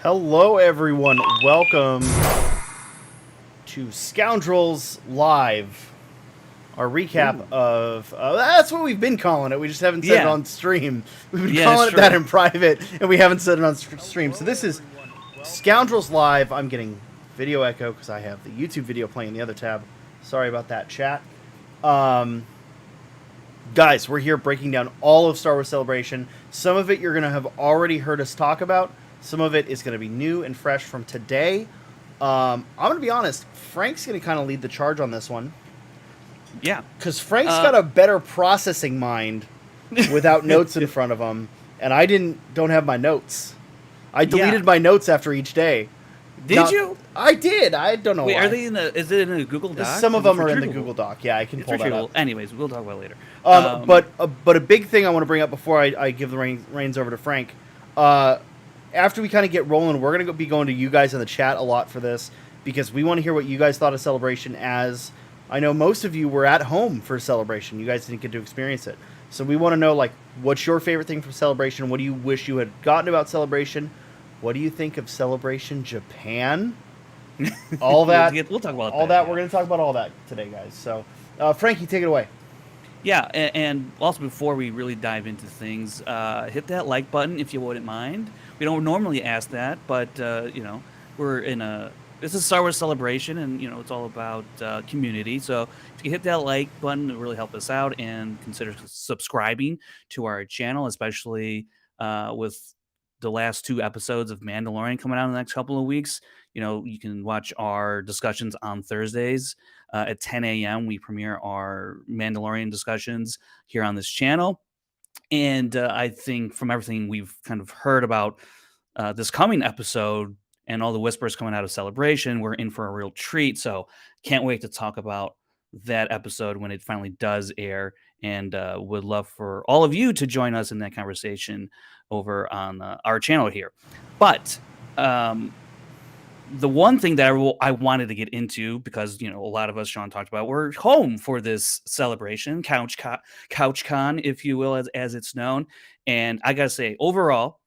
Hello, everyone. Welcome to Scoundrels Live, our recap Ooh. of. That's what we've been calling it. We just haven't said it Yeah. on stream. We've been Yeah, calling it's it that true. in private, and we haven't said it on stream. So this is Scoundrels Live. I'm getting video echo because I have the YouTube video playing in the other tab. Sorry about that, chat. Guys, we're here breaking down all of Star Wars Celebration. Some of it you're going to have already heard us talk about. Some of it is going to be new and fresh from today. I'm going to be honest, Frank's going to kind of lead the charge on this one. Yeah. Because Frank's got a better processing mind without notes in front of him. And I don't have my notes. I deleted my notes after each day. Did you? I did. I don't know Wait, why. are they is it in a Google Doc? Some of them are in the Google Doc. Yeah, I can pull that up. Anyways, we'll talk about it later. But a big thing I want to bring up before I give the reins over to Frank. After we kind of get rolling, we're going to be going to you guys in the chat a lot for this because we want to hear what you guys thought of Celebration. As I know most of you were at home for Celebration. You guys didn't get to experience it. So we want to know, like, what's your favorite thing from Celebration? What do you wish you had gotten about Celebration? What do you think of Celebration Japan? All that. We'll talk about all that. We're going to talk about all that today, guys. So, Frankie, take it away. Yeah, and also before we really dive into things, hit that like button if you wouldn't mind. We don't normally ask that, but we're in this is Star Wars Celebration, and it's all about community. So if you hit that like button, it really help us out, and consider subscribing to our channel, especially with the last 2 episodes of Mandalorian coming out in the next couple of weeks. You can watch our discussions on Thursdays at 10 a.m. We premiere our Mandalorian discussions here on this channel. And I think from everything we've kind of heard about this coming episode and all the whispers coming out of Celebration, we're in for a real treat. So can't wait to talk about that episode when it finally does air. And would love for all of you to join us in that conversation over on our channel here. But the one thing that I wanted to get into, because a lot of us, Sean talked about, we're home for this celebration, CouchCon, if you will, as it's known. And I gotta say, overall,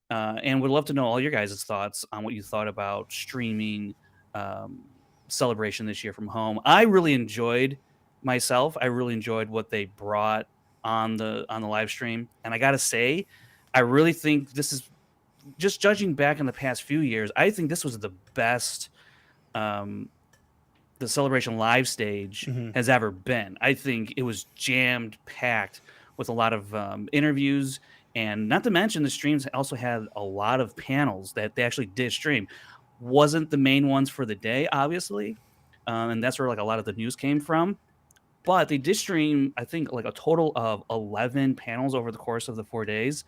and would love to know all your guys' thoughts on what you thought about streaming Celebration this year from home. I really enjoyed myself. I really enjoyed what they brought on the live stream, and I gotta say, I really think this is, just judging back in the past few years, I think this was the best the Celebration live stage has ever been. I think it was jammed packed with a lot of interviews, and not to mention the streams also had a lot of panels that they actually did stream. Wasn't the main ones for the day, obviously, and that's where like a lot of the news came from. But they did stream, I think, like a total of 11 panels over the course of the 4 days.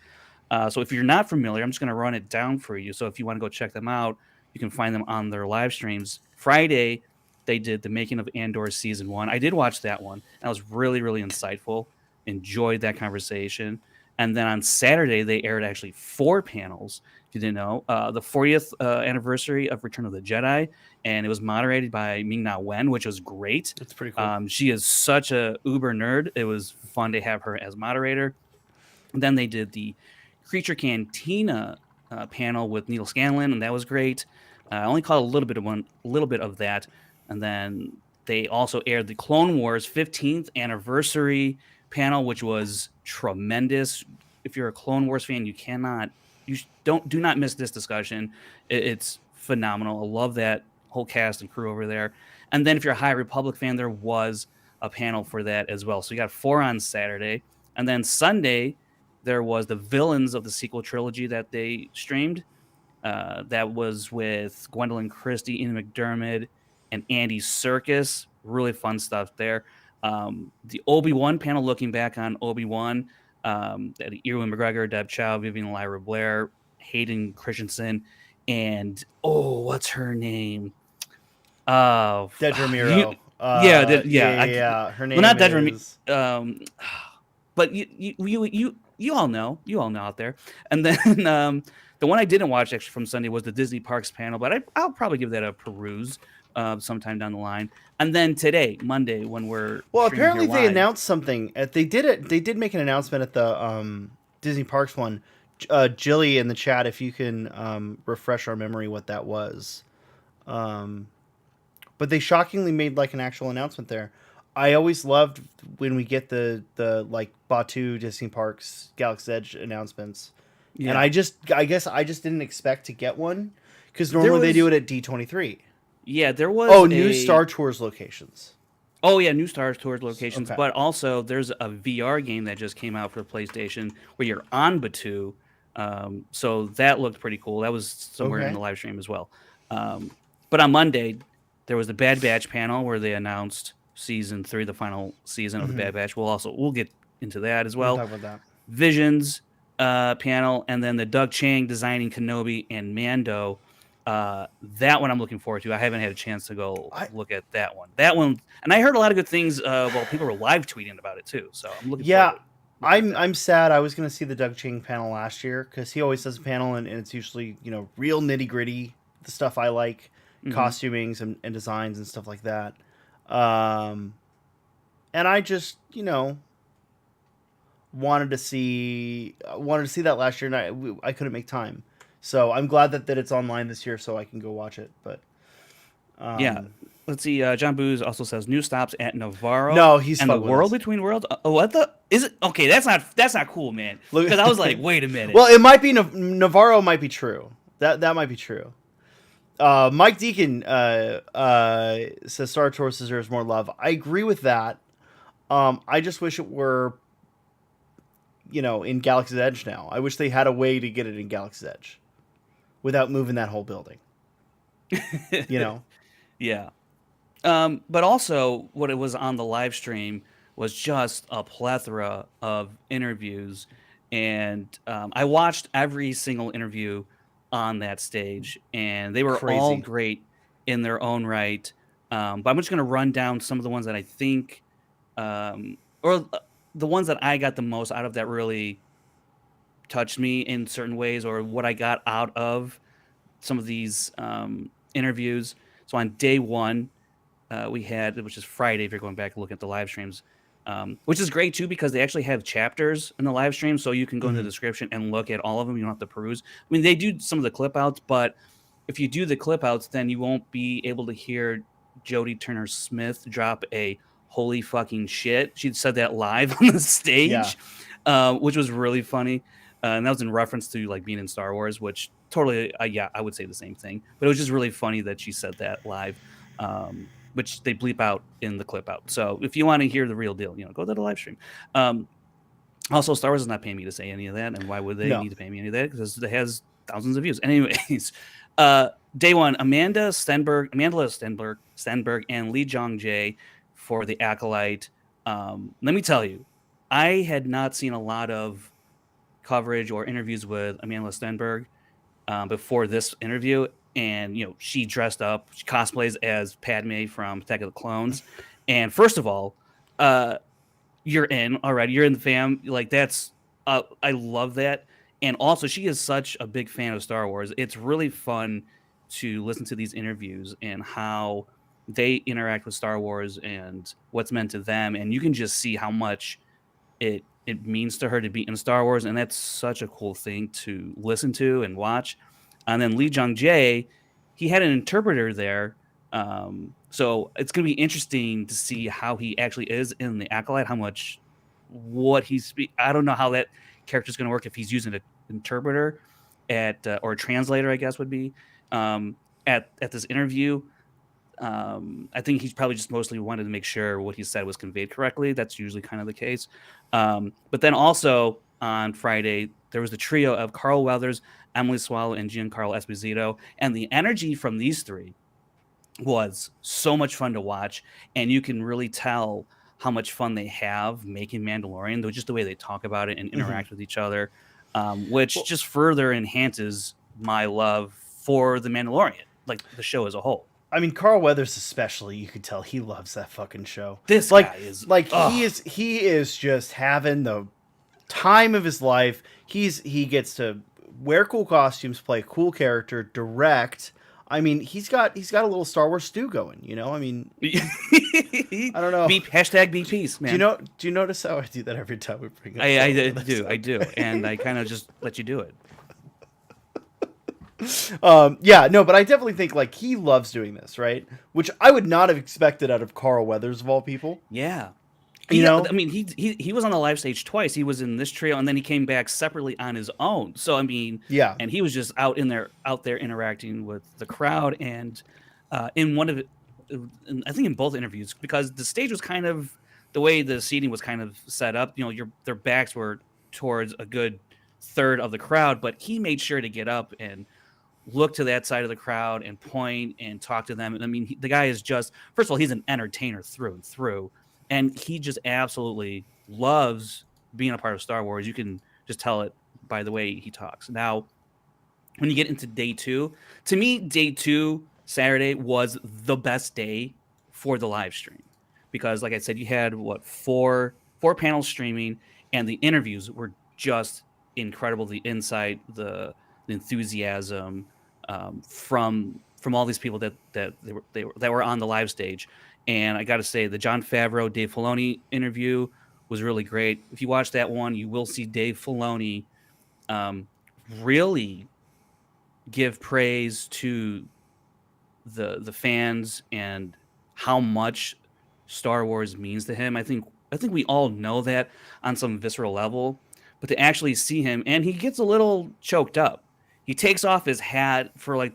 So if you're not familiar, I'm just going to run it down for you. So if you want to go check them out, you can find them on their live streams. Friday, they did the making of Andor Season 1. I did watch that one. That was really, really insightful. Enjoyed that conversation. And then on Saturday, they aired actually 4 panels, if you didn't know. The 40th anniversary of Return of the Jedi, and it was moderated by Ming-Na Wen, which was great. That's pretty cool. She is such a uber nerd. It was fun to have her as moderator. And then they did the Creature Cantina panel with Neil Scanlon, and that was great. I only caught a little bit of that, and then they also aired the Clone Wars 15th anniversary panel, which was tremendous. If you're a Clone Wars fan, do not miss this discussion. It's phenomenal. I love that whole cast and crew over there. And then if you're a High Republic fan, there was a panel for that as well. So you got 4 on Saturday, and then Sunday there was the villains of the sequel trilogy that they streamed. That was with Gwendolyn Christie, Ian McDermott, and Andy Serkis. Really fun stuff there. The Obi-Wan panel, looking back on Obi-Wan, Ewan McGregor, Deb Chow, Vivian Lyra Blair, Hayden Christensen, and what's her name? Dedra Miro. Yeah. Her name well, not is... Dedra Miro. But you all know out there. And then the one I didn't watch actually from Sunday was the Disney Parks panel, but I'll probably give that a peruse sometime down the line. And then today, Monday, when we're apparently they announced something. They did make an announcement at the Disney Parks one. Jilly in the chat, if you can refresh our memory what that was. Um, but they shockingly made like an actual announcement there. I always loved when we get the like Batu Disney Parks Galaxy's Edge announcements, and Yeah. I guess I just didn't expect to get one because There normally they do was it at D23. Yeah, there was Oh, new a Star Tours locations. Oh yeah, new Star Tours locations, Okay. but also there's a VR game that just came out for PlayStation where you're on Batu. So that looked pretty cool. That was somewhere in Okay. the live stream as well. Um, but on Monday, there was the Bad Batch panel where they announced season 3, the final season of the Mm-hmm. Bad Batch. We'll get into that as We can well. talk about that. Visions panel, and then the Doug Chang designing Kenobi and Mando. That one I'm looking forward to. I haven't had a chance to go I look at that one. That one, and I heard a lot of good things. Well, people were live tweeting about it too, so I'm looking forward Yeah, to looking at that. I'm sad. I was gonna see the Doug Ching panel last year because he always does a panel and it's usually real nitty gritty, the stuff I like, Hmm. costumings and designs and stuff like that. Um, and I just wanted to see that last year, and I couldn't make time. So I'm glad that it's online this year, so I can go watch it. But Yeah, um, let's see. John Booz also says new stops at Navarro no, he's and the fucking with World us. Between Worlds. Oh, what the is it? Okay, that's not cool, man. Look, Because I was like, wait a minute. well, it might be Navarro. Might be true. That might be true. Mike Deacon says Star Tours deserves more love. I agree with that. I just wish it were, in Galaxy's Edge now. I wish they had a way to get it in Galaxy's Edge without moving that whole building. You know? Yeah. But also, what it was on the live stream was just a plethora of interviews, and I watched every single interview on that stage, and they were all Crazy. great in their own right. But I'm just going to run down some of the ones that I think, or the ones that I got the most out of that really touched me in certain ways, or what I got out of some of these interviews. So on day one, we had, which is Friday, if you're going back and looking at the live streams, which is great too because they actually have chapters in the live stream, so you can go in the Mhm. description and look at all of them. You don't have to peruse. I mean, they do some of the clip outs, but if you do the clip outs, then you won't be able to hear Jodie Turner Smith drop a "holy fucking shit." She said that live on the Yeah. stage, which was really funny. And that was in reference to like being in Star Wars, which totally, yeah, I would say the same thing. But it was just really funny that she said that live. Which they bleep out in the clip out. So if you want to hear the real deal, go to the live stream. Also, Star Wars is not paying me to say any of that, and why would they No. need to pay me any of that? Because it has thousands of views. Anyways, day one, Amanda Stenberg, and Lee Jong Jae for the Acolyte. Let me tell you, I had not seen a lot of coverage or interviews with Amanda Stenberg before this interview, and she dressed up, she cosplays as Padme from Attack of the Clones, and first of all, you're in already, you're in the fam, like that's I love that, and also she is such a big fan of Star Wars. It's really fun to listen to these interviews and how they interact with Star Wars and what's meant to them, and you can just see how much it means to her to be in Star Wars, and that's such a cool thing to listen to and watch. And then Lee Jung Jae, he had an interpreter there, so it's going to be interesting to see how he actually is in the Acolyte. How much what he's I don't know how that character is going to work if he's using an interpreter at or a translator, I guess would be at this interview. I think he's probably just mostly wanted to make sure what he said was conveyed correctly. That's usually kind of the case. But then also on Friday, there was the trio of Carl Weathers, Emily Swallow, and Giancarlo Esposito. And the energy from these three was so much fun to watch. And you can really tell how much fun they have making Mandalorian, though, just the way they talk about it and Mhm. interact with each other, which Well, just further enhances my love for the Mandalorian, like the show as a whole. I mean, Carl Weathers especially, you could tell he loves that fucking show. This Like, guy is like he oh is he is just having the time of his life. He gets to wear cool costumes, play a cool character, direct. I mean, he's got a little Star Wars stew going. I mean, I don't know. Hashtag be peace, Do you man. know? Do you notice how I do that every time we bring up I Star Wars do, I episode? do, and I kind of just let you do it. Yeah, no, but I definitely think like he loves doing this, right? Which I would not have expected out of Carl Weathers of all people. Yeah. You I know? mean, he was on the live stage twice. He was in this trio, and then he came back separately on his own. So I mean, Yeah. and he was just out there interacting with the crowd, and in one of it, I think in both interviews, because the stage was kind of the way the seating was kind of set up. Their backs were towards a good third of the crowd, but he made sure to get up and look to that side of the crowd and point and talk to them. And I mean, the guy is just, first of all, he's an entertainer through and through. And he just absolutely loves being a part of Star Wars. You can just tell it by the way he talks. Now, when you get into day two, to me, day two, Saturday, was the best day for the live stream. Because, like I said, you had four panels streaming, and the interviews were just incredible. The insight, the enthusiasm from all these people that were on the live stage. And I got to say, the Jon Favreau Dave Filoni interview was really great. If you watch that one, you will see Dave Filoni um, really give praise to the fans and how much Star Wars means to him. I think we all know that on some visceral level, but to actually see him, and he gets a little choked up. He takes off his hat for like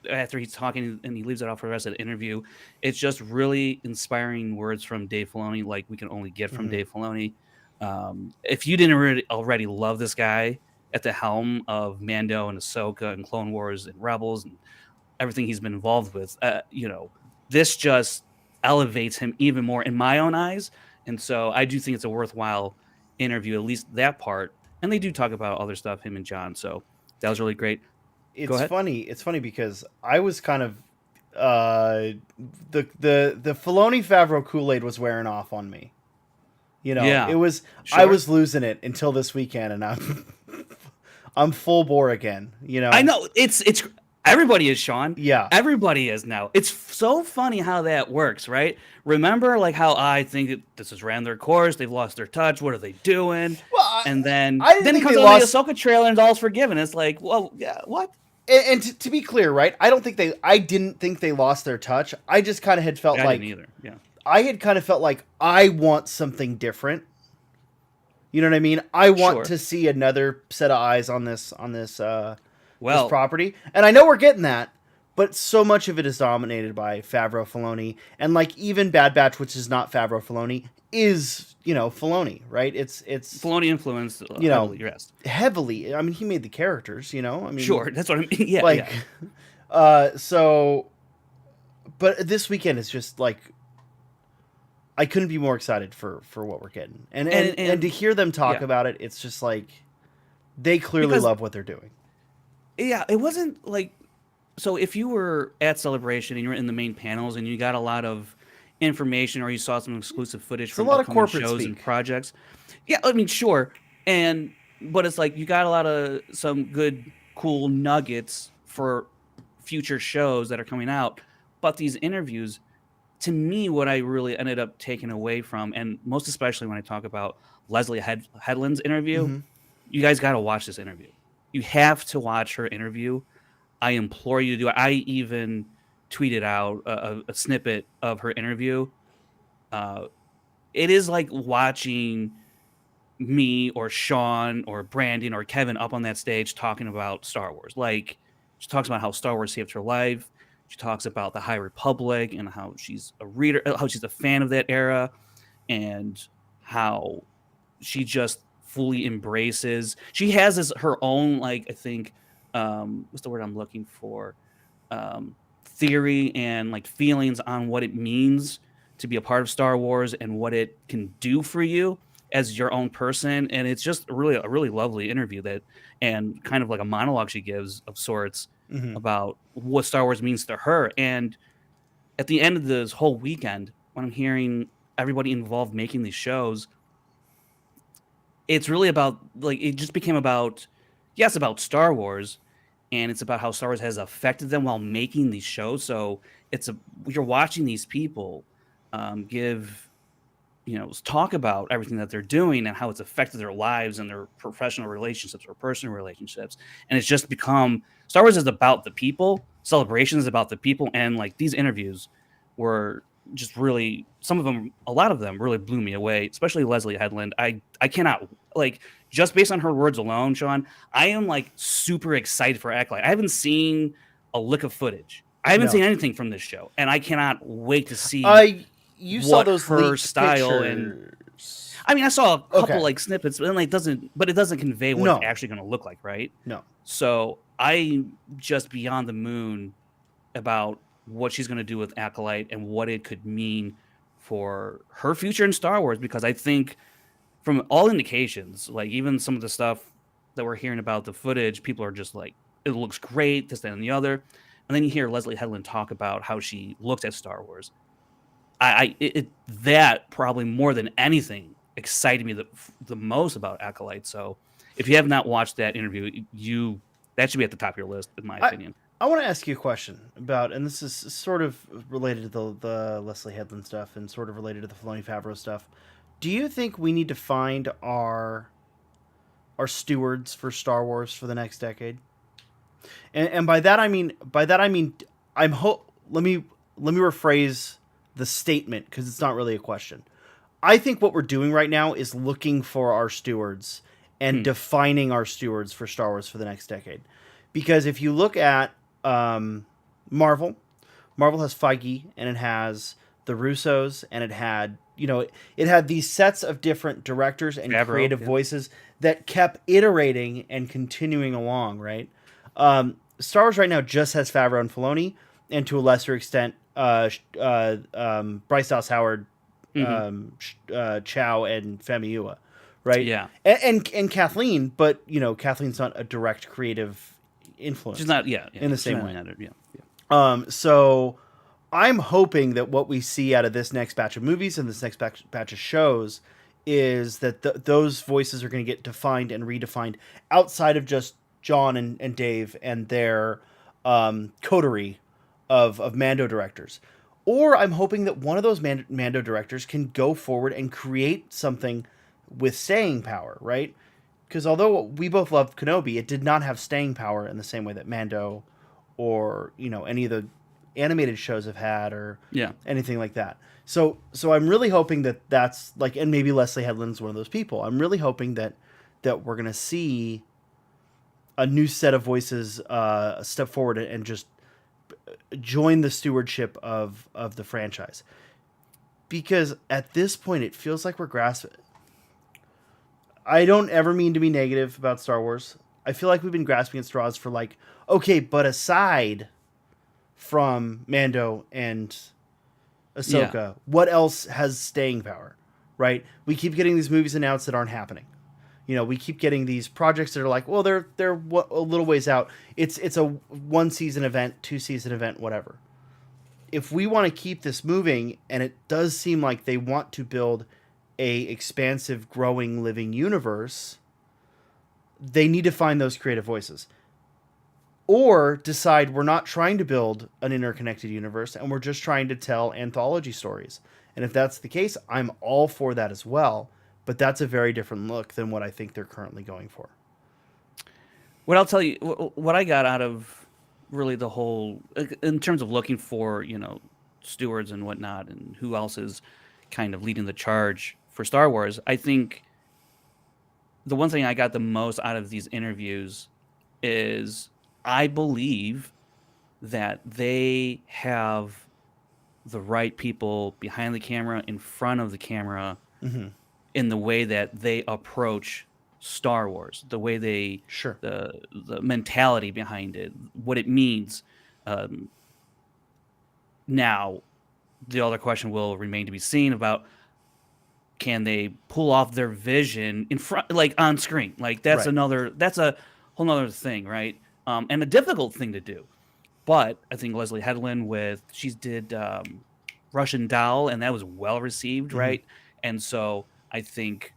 after he's talking, and he leaves it off for the rest of the interview. It's just really inspiring words from Dave Filoni, like we can only get from Mm-hmm. Dave Filoni. If you didn't already love this guy at the helm of Mando and Ahsoka and Clone Wars and Rebels and everything he's been involved with, this just elevates him even more in my own eyes. And so I do think it's a worthwhile interview, at least that part. And they do talk about other stuff, him and John. So that was really great. Go It's ahead. funny. It's funny because I was kind of uh the Filoni Favreau Kool-Aid was wearing off on me. It Yeah, was I sure. was losing it until this weekend, and I'm I'm full bore again. I know it's everybody is, Sean. Yeah. Everybody is now. It's so funny how that works, right? Remember, like how I think that this has ran their course. They've lost their touch. What are they doing? Well, And then I didn't then it think comes they out the lost. Ahsoka trailer and all's forgiven. It's like, well, yeah, what? And to be clear, right? I didn't think they lost their touch. I just kind of had felt Yeah, I didn't like either. Yeah. I had kind of felt like I want something different. You know what I mean? I want Sure. to see another set of eyes on this Well, property, and I know we're getting that. But so much of it is dominated by Favreau Filoni, and like even Bad Batch, which is not Favreau Filoni, is Filoni, right? It's Filoni influenced you know heavily. Yes. heavily. I mean, he made the characters. I mean, Sure. That's what I mean. Yeah. like, Yeah. so. But this weekend is just like I couldn't be more excited for what we're getting, and and to And hear them talk yeah, about it, it's just like they clearly because love what they're doing. yeah, it wasn't like, so if you were at Celebration and you were in the main panels and you got a lot of information or you saw some exclusive footage It's a from lot of upcoming corporate shows and speak. projects, yeah, I mean, sure. And but it's like you got a lot of some good cool nuggets for future shows that are coming out. But these interviews, to me, what I really ended up taking away from, and most especially when I talk about Headland's interview, Hmm. you guys got to watch this interview. You have to watch her interview. I implore you to do it. I even tweeted out a snippet of her interview. Uh, it is like watching me or Sean or Brandon or Kevin up on that stage talking about Star Wars. Like, she talks about how Star Wars saved her life. She talks about the High Republic and how she's a reader, how she's a fan of that era, and how she just fully embraces. She has this her own, like, I think, what's the word I'm looking for? Theory and like feelings on what it means to be a part of Star Wars and what it can do for you as your own person. And it's just really a really lovely interview, that and kind of like a monologue she gives of sorts Hmm. about what Star Wars means to her. And at the end of this whole weekend, when I'm hearing everybody involved making these shows, it's really about, like, it just became about, yes, about Star Wars, and it's about how Star Wars has affected them while making these shows. So you're watching these people give talk about everything that they're doing and how it's affected their lives and their professional relationships or personal relationships. And it's just become Star Wars is about the people, Celebration is about the people. And like these interviews were just really, a lot of them really blew me away, especially Leslie Headland. I cannot, like, just based on her words alone, Sean, I am like super excited for Acolyte. I haven't seen a lick of footage. I haven't seen anything from this show, and I cannot wait to see You saw what those her leaked style pictures. And I mean, I saw a couple like snippets, but then it doesn't convey what it's actually going to look like, right? No. So I'm just beyond the moon about what she's going to do with Acolyte and what it could mean for her future in Star Wars, because I think from all indications, like even some of the stuff that we're hearing about the footage, people are just like, it looks great, this, that, and the other. And then you hear Leslie Headland talk about how she looks at Star Wars. That probably more than anything excited me the most about Acolyte. So if you have not watched that interview, that should be at the top of your list, in my opinion. I want to ask you a question about, and this is sort of related to the Leslie Headland stuff and sort of related to the Filoni Favreau stuff. Do you think we need to find our stewards for Star Wars for the next decade? And by that I mean let me rephrase the statement, because it's not really a question. I think what we're doing right now is looking for our stewards and defining our stewards for Star Wars for the next decade. Because if you look at Marvel has Feige, and it has the Russos, and it had these sets of different directors and creative voices that kept iterating and continuing along, right? Star Wars right now just has Favreau and Filoni, and to a lesser extent, Bryce Dallas Howard, Chow, and Femi, right? Yeah, and Kathleen, but Kathleen's not a direct creative influence. She's not, in the same way. Yeah. So I'm hoping that what we see out of this next batch of movies and this next batch of shows is that those voices are going to get defined and redefined outside of just John and Dave and their coterie of Mando directors. Or I'm hoping that one of those Mando directors can go forward and create something with staying power, right? Because although we both loved Kenobi, it did not have staying power in the same way that Mando or any of the animated shows have had, or anything like that. So I'm really hoping that that's like, and maybe Leslie Headland's one of those people. I'm really hoping that we're gonna see a new set of voices step forward and just join the stewardship of the franchise. Because at this point, it feels like we're grasping. I don't ever mean to be negative about Star Wars. I feel like we've been grasping at straws for like, okay, but aside from Mando and Ahsoka, what else has staying power, right? We keep getting these movies announced that aren't happening. We keep getting these projects that are like, well, they're a little ways out. It's a 1-season event, 2-season event, whatever. If we want to keep this moving, and it does seem like they want to build a expansive, growing, living universe, they need to find those creative voices. Or decide we're not trying to build an interconnected universe, and we're just trying to tell anthology stories. And if that's the case, I'm all for that as well. But that's a very different look than what I think they're currently going for. What I'll tell you, what I got out of really the whole, in terms of looking for, stewards and whatnot, and who else is kind of leading the charge for Star Wars, I think the one thing I got the most out of these interviews is I believe that they have the right people behind the camera, in front of the camera, in the way that they approach Star Wars, the way they, the mentality behind it, what it means. Now, the other question will remain to be seen about, can they pull off their vision in front, like on screen? Like that's a whole nother thing, right? And a difficult thing to do. But I think Leslie Headland she did Russian Doll, and that was well received, right? And so I think,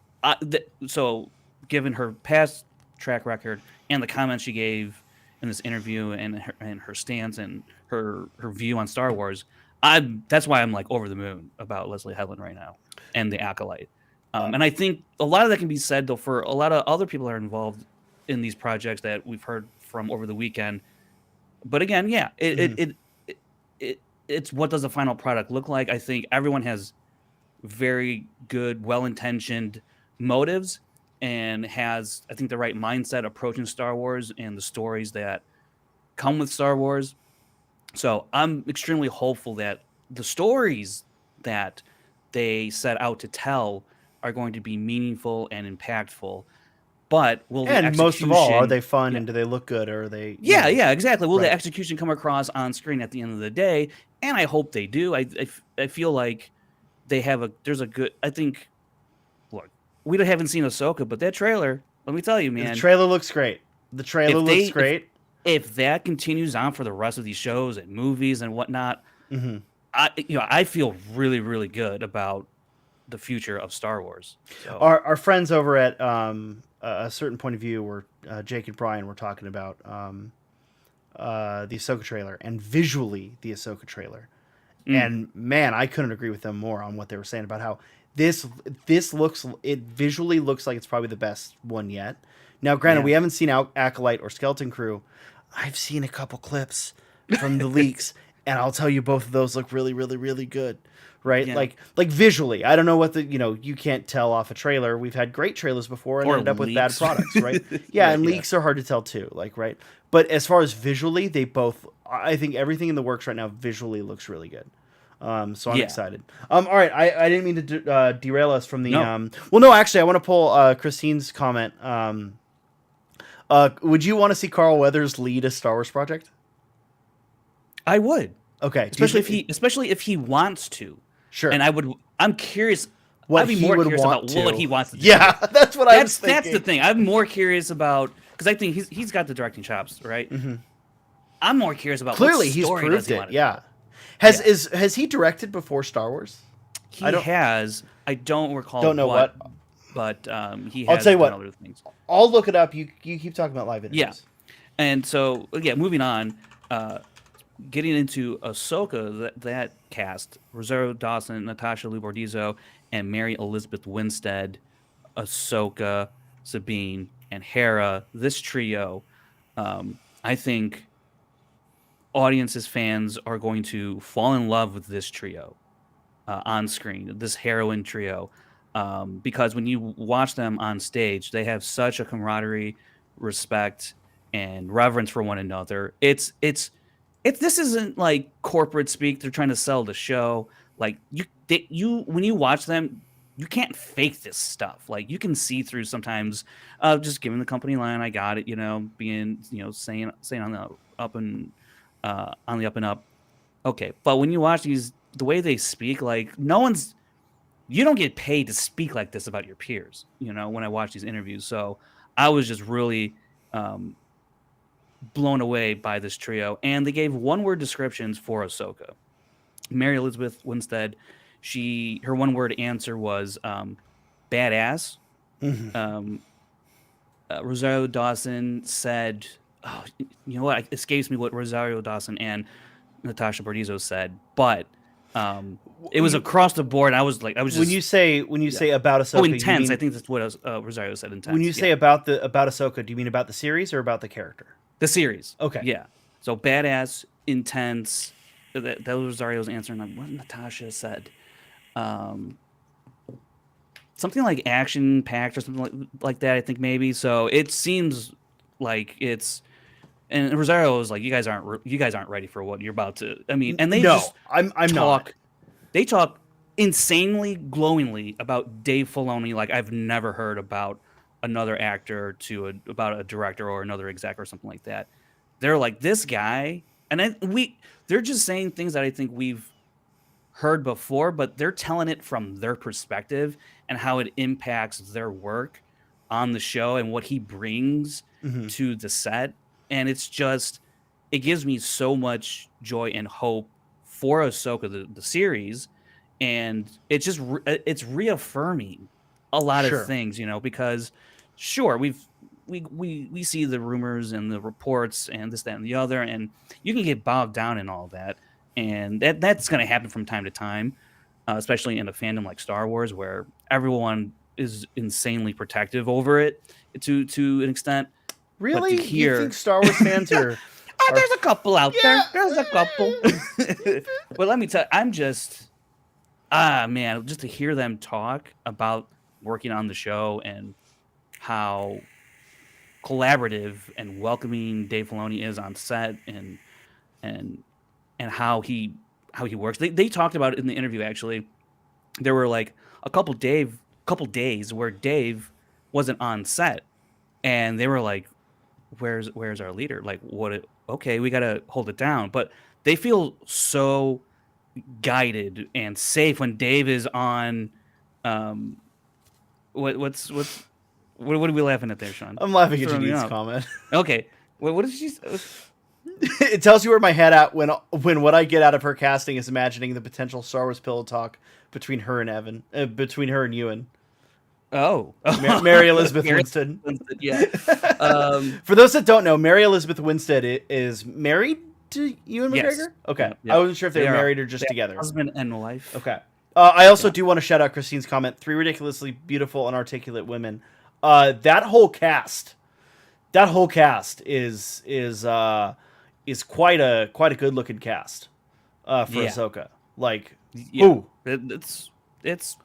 so given her past track record and the comments she gave in this interview and her stance and her view on Star Wars, that's why I'm like over the moon about Leslie Headland right now and the Acolyte. And I think a lot of that can be said though for a lot of other people that are involved in these projects that we've heard from over the weekend. But again, yeah, it's what does the final product look like? I think everyone has very good, well-intentioned motives and has, I think, the right mindset approaching Star Wars and the stories that come with Star Wars. So I'm extremely hopeful that the stories that they set out to tell are going to be meaningful and impactful. But will the And most of all, are execution, they fun yeah, and do they look good, or are they, yeah, exactly. Will the right? execution come across on screen at the end of the day? And I hope they do. I feel like there's a good. I think, look, we haven't seen Ahsoka, but that trailer, let me tell you, The man, trailer looks great. The trailer if looks they great. if that continues on for the rest of these shows and movies and whatnot, Hmm. I feel really really good about the future of Star Wars. So Our friends over at a certain point of view, where Jake and Brian were talking about the Ahsoka trailer and visually the Ahsoka trailer, mm, and man, I couldn't agree with them more on what they were saying about how this looks. It visually looks like it's probably the best one yet. Now, granted, yeah, we haven't seen Acolyte or Skeleton Crew. I've seen a couple clips from the leaks, and I'll tell you, both of those look really, really, really good. Right, yeah, like visually. I don't know what the you can't tell off a trailer. We've had great trailers before and or ended up with bad leaks, products, right? Yeah, right? and Yeah, leaks are hard to tell too. Like, right, but as far as visually, they both. I think everything in the works right now visually looks really good. So I'm yeah. excited. All right, I didn't mean to derail us from the. No, Well, no, actually, I want to pull Christine's comment. Would you want to see Carl Weathers lead a Star Wars project? I would, Okay, do you especially if he wants to, sure. and I'm curious. What I'd be he more would curious want about what to? he wants to do. Yeah, Yeah, that's what I was that's the thinking. thing. I'm more curious about because I think he's got the directing chops, right? Hmm. I'm more curious about what Clearly, he's story does proved he it. want to tell. Yeah. Yeah, Has he directed before Star Wars? I he has. I don't recall don't know what. but he I'll tell has you done what. other things. I'll look it up. You keep talking about live Yeah, interviews. and so yeah, moving on. Getting into Ahsoka, that cast: Rosario Dawson, Natasha Liu Bordizzo, and Mary Elizabeth Winstead, Ahsoka, Sabine, and Hera. This trio, I think audiences, fans are going to fall in love with this trio on screen, this heroine trio, because when you watch them on stage, they have such a camaraderie, respect, and reverence for one another. It's this isn't like corporate speak. They're trying to sell the show. Like you when you watch them, you can't fake this stuff. Like you can see through sometimes, just giving the company line. I got it. Being saying on the up and up. Okay, but when you watch these, the way they speak, like you don't get paid to speak like this about your peers. When I watch these interviews, so I was just really um, blown away by this trio, and they gave one-word descriptions for Ahsoka. Mary Elizabeth Winstead, her one-word answer was badass. Hmm. Um, Rosario Dawson said, "Oh, you know what? It escapes me what Rosario Dawson and Natasha Bordizzo said, but it was You, across the board. I was when you just yeah. say about Oh, Ahsoka, you intense. I mean think that's what Rosario said. when Intense. you say Yeah, about Ahsoka, do you mean about the series or about the character? the series. Okay. Yeah. So badass, intense. That was Rosario's answer, and what Natasha said. Um, Something like action packed or something like that. I think maybe. So it seems like it's. And Rosario was like, you guys aren't ready for what you're about to." I mean, and they No, just I'm not. talk. They talk insanely glowingly about Dave Filoni like I've never heard about another actor about a director or another exec or something like that. They're like this guy, and they're just saying things that I think we've heard before, but they're telling it from their perspective and how it impacts their work on the show and what he brings Hmm. to the set. And it gives me so much joy and hope for Ahsoka, the series. And it's reaffirming a lot of Sure. things, because sure, we see the rumors and the reports and this, that, and the other, and you can get bogged down in all that, and that's going to happen from time to time, especially in a fandom like Star Wars, where everyone is insanely protective over it to an extent. But to Really? You think hear, Star Wars fans are there's a couple out yeah. there. There's a couple. But let me tell you, I'm just man, just to hear them talk about working on the show and how collaborative and welcoming Dave Filoni is on set, and how he works. They talked about it in the interview. Actually, there were like a couple days where Dave wasn't on set, and they were like, "Where's our leader? Like, what? Okay, we gotta hold it down." But they feel so guided and safe when Dave is on. Um, what are we laughing at there, Sean? I'm laughing at Throwing me Janine's off. comment. Okay, what did she? It tells you where my head at when what I get out of her casting is imagining the potential Star Wars pillow talk between her and between her and Ewan. Oh, Mary Elizabeth Winstead. Yeah. For those that don't know, Mary Elizabeth Winstead is married to Ewan McGregor. Yes. Okay, Yeah. I wasn't sure if they were married or just together. Husband and wife. Okay. I also do want to shout out Christine's comment: 3 ridiculously beautiful and articulate women. That whole cast is quite a good looking cast for Ahsoka. Like, ooh, it's that's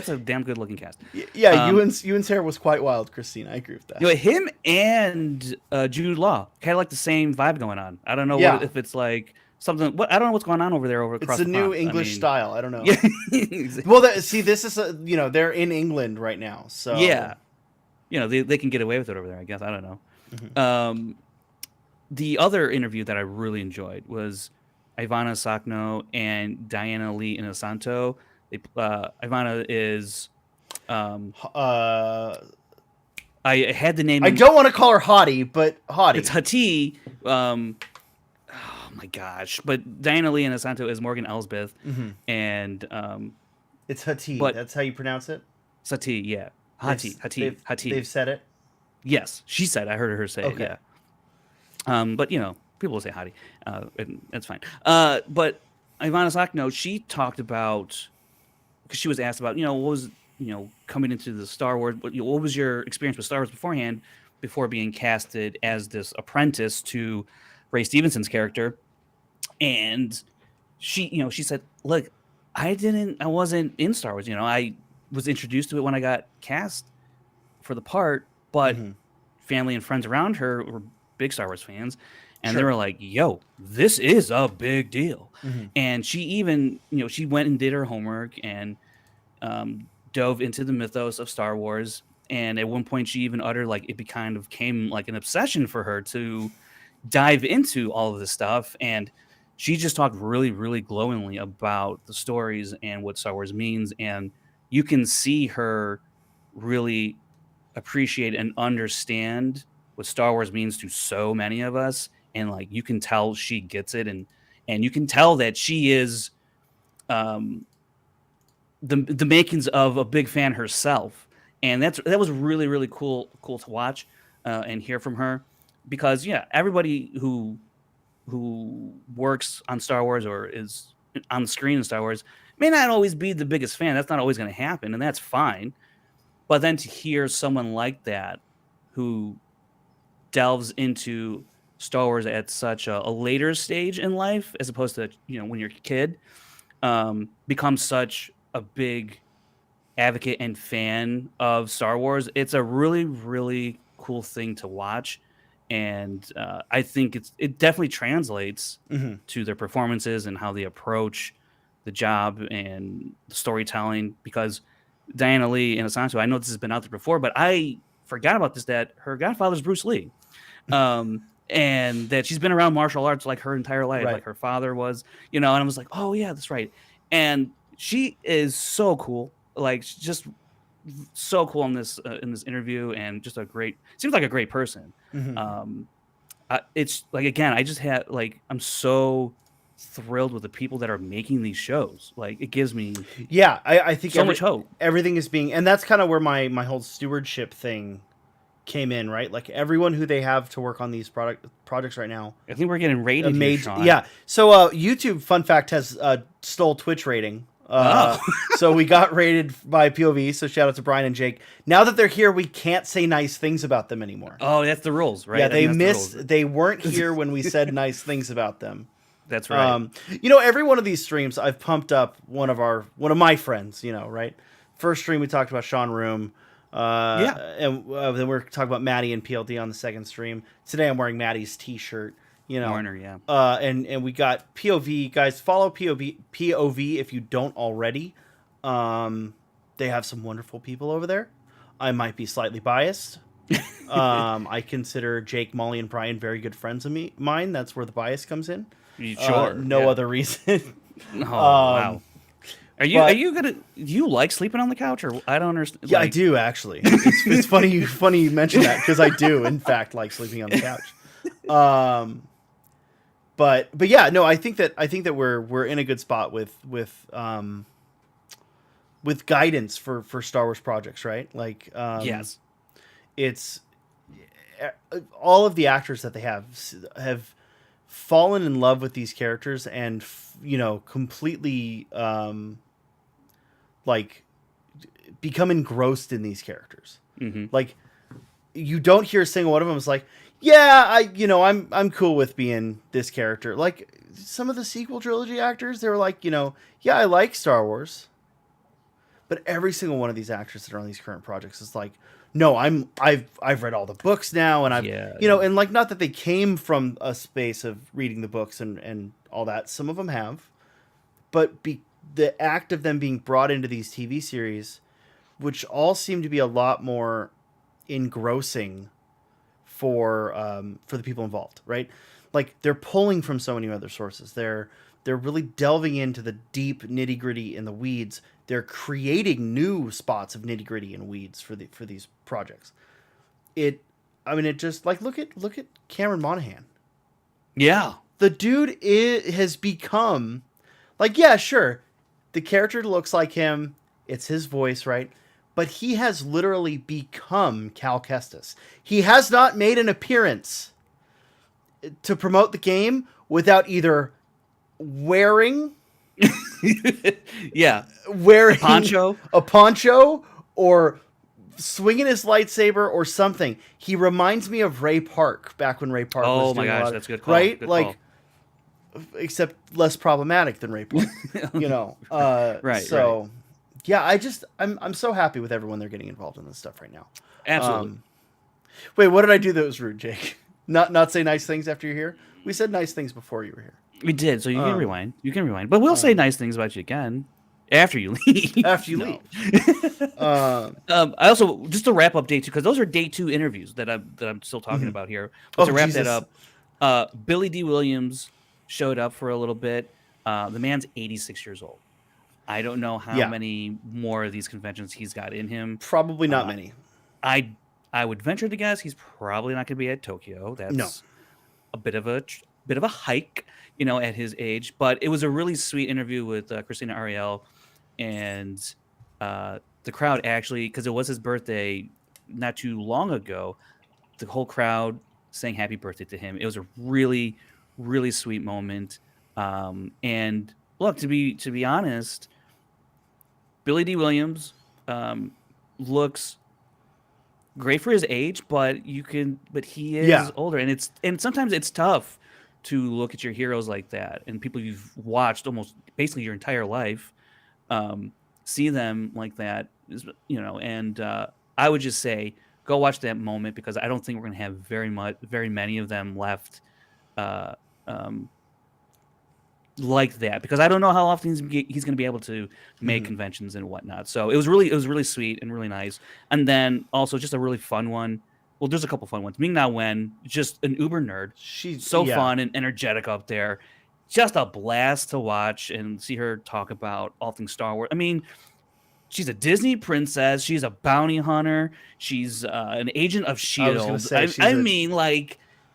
a damn good looking cast. Yeah, Ewan's hair was quite wild, Christine. I agree with that. You know, him and Jude Law kind of like the same vibe going on. I don't know if it's like something. I don't know what's going on over there across It's a the new pond. English style. I don't know. Yeah. Well, see, this is they're in England right now, so yeah, they can get away with it over there. I guess I don't know. Mm-hmm. The other interview that I really enjoyed was Ivana Sakno and Diana Lee Inosanto. Ivana is I had the name. I don't want to call her Hottie, but Hottie. It's Hati. Oh my gosh! But Diana Lee Inosanto is Morgan Elsbeth, and it's Hati. But that's how you pronounce it. Sati, yeah, Hati. They've said it. Yes, she said. I heard her say it. Yeah. But people will say Hati, and that's fine. But Ivana Sakno, she talked about, because she was asked about, what was, coming into the Star Wars, what was your experience with Star Wars beforehand, before being casted as this apprentice to Ray Stevenson's character. And she said, look, I wasn't in Star Wars. I was introduced to it when I got cast for the part, but family and friends around her were big Star Wars fans. And they were like, yo, this is a big deal. And she even, she went and did her homework and dove into the mythos of Star Wars. And at one point she even uttered, like, it became like an obsession for her to dive into all of this stuff. And she just talked really, really glowingly about the stories and what Star Wars means. And you can see her really appreciate and understand what Star Wars means to so many of us. And like, you can tell she gets it, and you can tell that she is the makings of a big fan herself. And that was really, really cool to watch and hear from her, because everybody who works on Star Wars or is on the screen in Star Wars may not always be the biggest fan. That's not always going to happen, and that's fine. But then to hear someone like that who delves into Star Wars at such a later stage in life, as opposed to when you're a kid, becomes such a big advocate and fan of Star Wars, it's a really, really cool thing to watch. And I think it definitely translates to their performances and how they approach the job and the storytelling. Because Diana Lee Inosanto, I know this has been out there before, but I forgot about this, that her godfather's Bruce Lee. And that she's been around martial arts like her entire life, like her father was, and I was like, oh yeah, that's right. And she is so cool, like just so cool in this interview, and just seems like a great person. It's like, again, I just had I'm so thrilled with the people that are making these shows. Like, it gives me I think so much hope. Everything is being, and that's kind of where my whole stewardship thing came in, right? Like everyone who they have to work on these projects right now. I think we're getting rated here, Sean. Yeah. So YouTube, fun fact, has stole Twitch rating. Oh. So we got rated by POV. So shout out to Brian and Jake. Now that they're here, we can't say nice things about them anymore. Oh, that's the rules, right? Yeah, they weren't here when we said nice things about them. That's right. Every one of these streams, I've pumped up one of my friends. Right? First stream we talked about Sean Room. And then we're talking about Maddie and PLD on the second stream. Today I'm wearing Maddie's t-shirt. Warner, yeah. And we got POV, guys. Follow POV if you don't already. They have some wonderful people over there. I might be slightly biased. I consider Jake, Molly, and Brian very good friends of mine. That's where the bias comes in. Sure. No other reason. Wow. Do you like sleeping on the couch, or I don't understand? Yeah, I do actually. It's funny you mention that, because I do in fact like sleeping on the couch. But yeah, no, I think that we're in a good spot with guidance for Star Wars projects, right? Like yes, it's all of the actors that they have fallen in love with these characters and completely like become engrossed in these characters. Mm-hmm. Like you don't hear a single one of them is like, yeah, I'm cool with being this character. Like some of the sequel trilogy actors, they were like, yeah, I like Star Wars. But every single one of these actors that are on these current projects is like, no, I've read all the books now, and and like, not that they came from a space of reading the books and all that. Some of them have, but the act of them being brought into these TV series, which all seem to be a lot more engrossing for the people involved, right? Like they're pulling from so many other sources. They're really delving into the deep nitty gritty in the weeds. They're creating new spots of nitty gritty and weeds for these projects. It just like look at Cameron Monaghan. Yeah, the dude has become like, yeah, sure, the character looks like him. It's his voice, right? But he has literally become Cal Kestis. He has not made an appearance to promote the game without either wearing a poncho or swinging his lightsaber or something. He reminds me of Ray Park back when Ray Park was doing gosh, that's a good call. Right? Good like call. Except less problematic than Ray Park. Right. So right. Yeah, I'm so happy with everyone they're getting involved in this stuff right now. Absolutely. Wait, what did I do that was rude, Jake? Not say nice things after you're here? We said nice things before you were here. We did, so you can rewind. You can rewind. But we'll say nice things about you again after you leave. After you leave. I also, just to wrap up day 2, because those are day 2 interviews that I'm still talking about here. But to wrap that up, Billy D. Williams showed up for a little bit. The man's 86 years old. I don't know how many more of these conventions he's got in him. Probably not many. I would venture to guess he's probably not going to be at Tokyo. That's a bit of a hike, at his age. But it was a really sweet interview with Christina Ariel, and the crowd actually, because it was his birthday not too long ago, the whole crowd sang happy birthday to him. It was a really, really sweet moment. And look, to be honest, Billy D. Williams looks great for his age, but he is older, and sometimes it's tough to look at your heroes like that and people you've watched almost basically your entire life, see them like that, and I would just say go watch that moment, because I don't think we're going to have very many of them left like that, because I don't know how often he's going to be able to make conventions and whatnot. So it was really sweet and really nice. And then also just a really fun one. Well, there's a couple fun ones. Ming Na Wen, just an uber nerd. She's so fun and energetic up there. Just a blast to watch and see her talk about all things Star Wars. I mean, she's a Disney princess. She's a bounty hunter. She's an agent of S.H.I.E.L.D.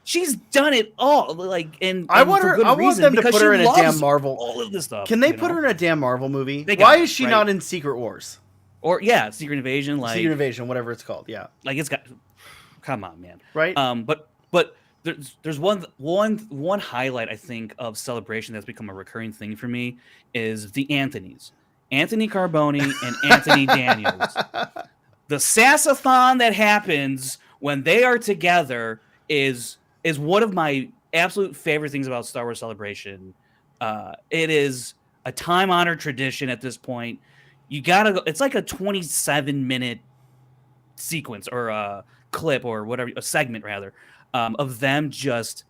She's done it all. I want them to put her in a damn Marvel. All of this stuff. Can they put her in a damn Marvel movie? Why is she not in Secret Wars? Or Secret Invasion, Secret Invasion, whatever it's called. Yeah, it's got. Come on, man. right? But there's one highlight I think of Celebration that's become a recurring thing for me is the Anthonys, Anthony Carboni and Anthony Daniels. The sassathon that happens when they are together is one of my absolute favorite things about Star Wars Celebration. It is a time honored tradition at this point. You gotta go. It's like a 27-minute sequence or a clip or whatever, a segment rather, of them just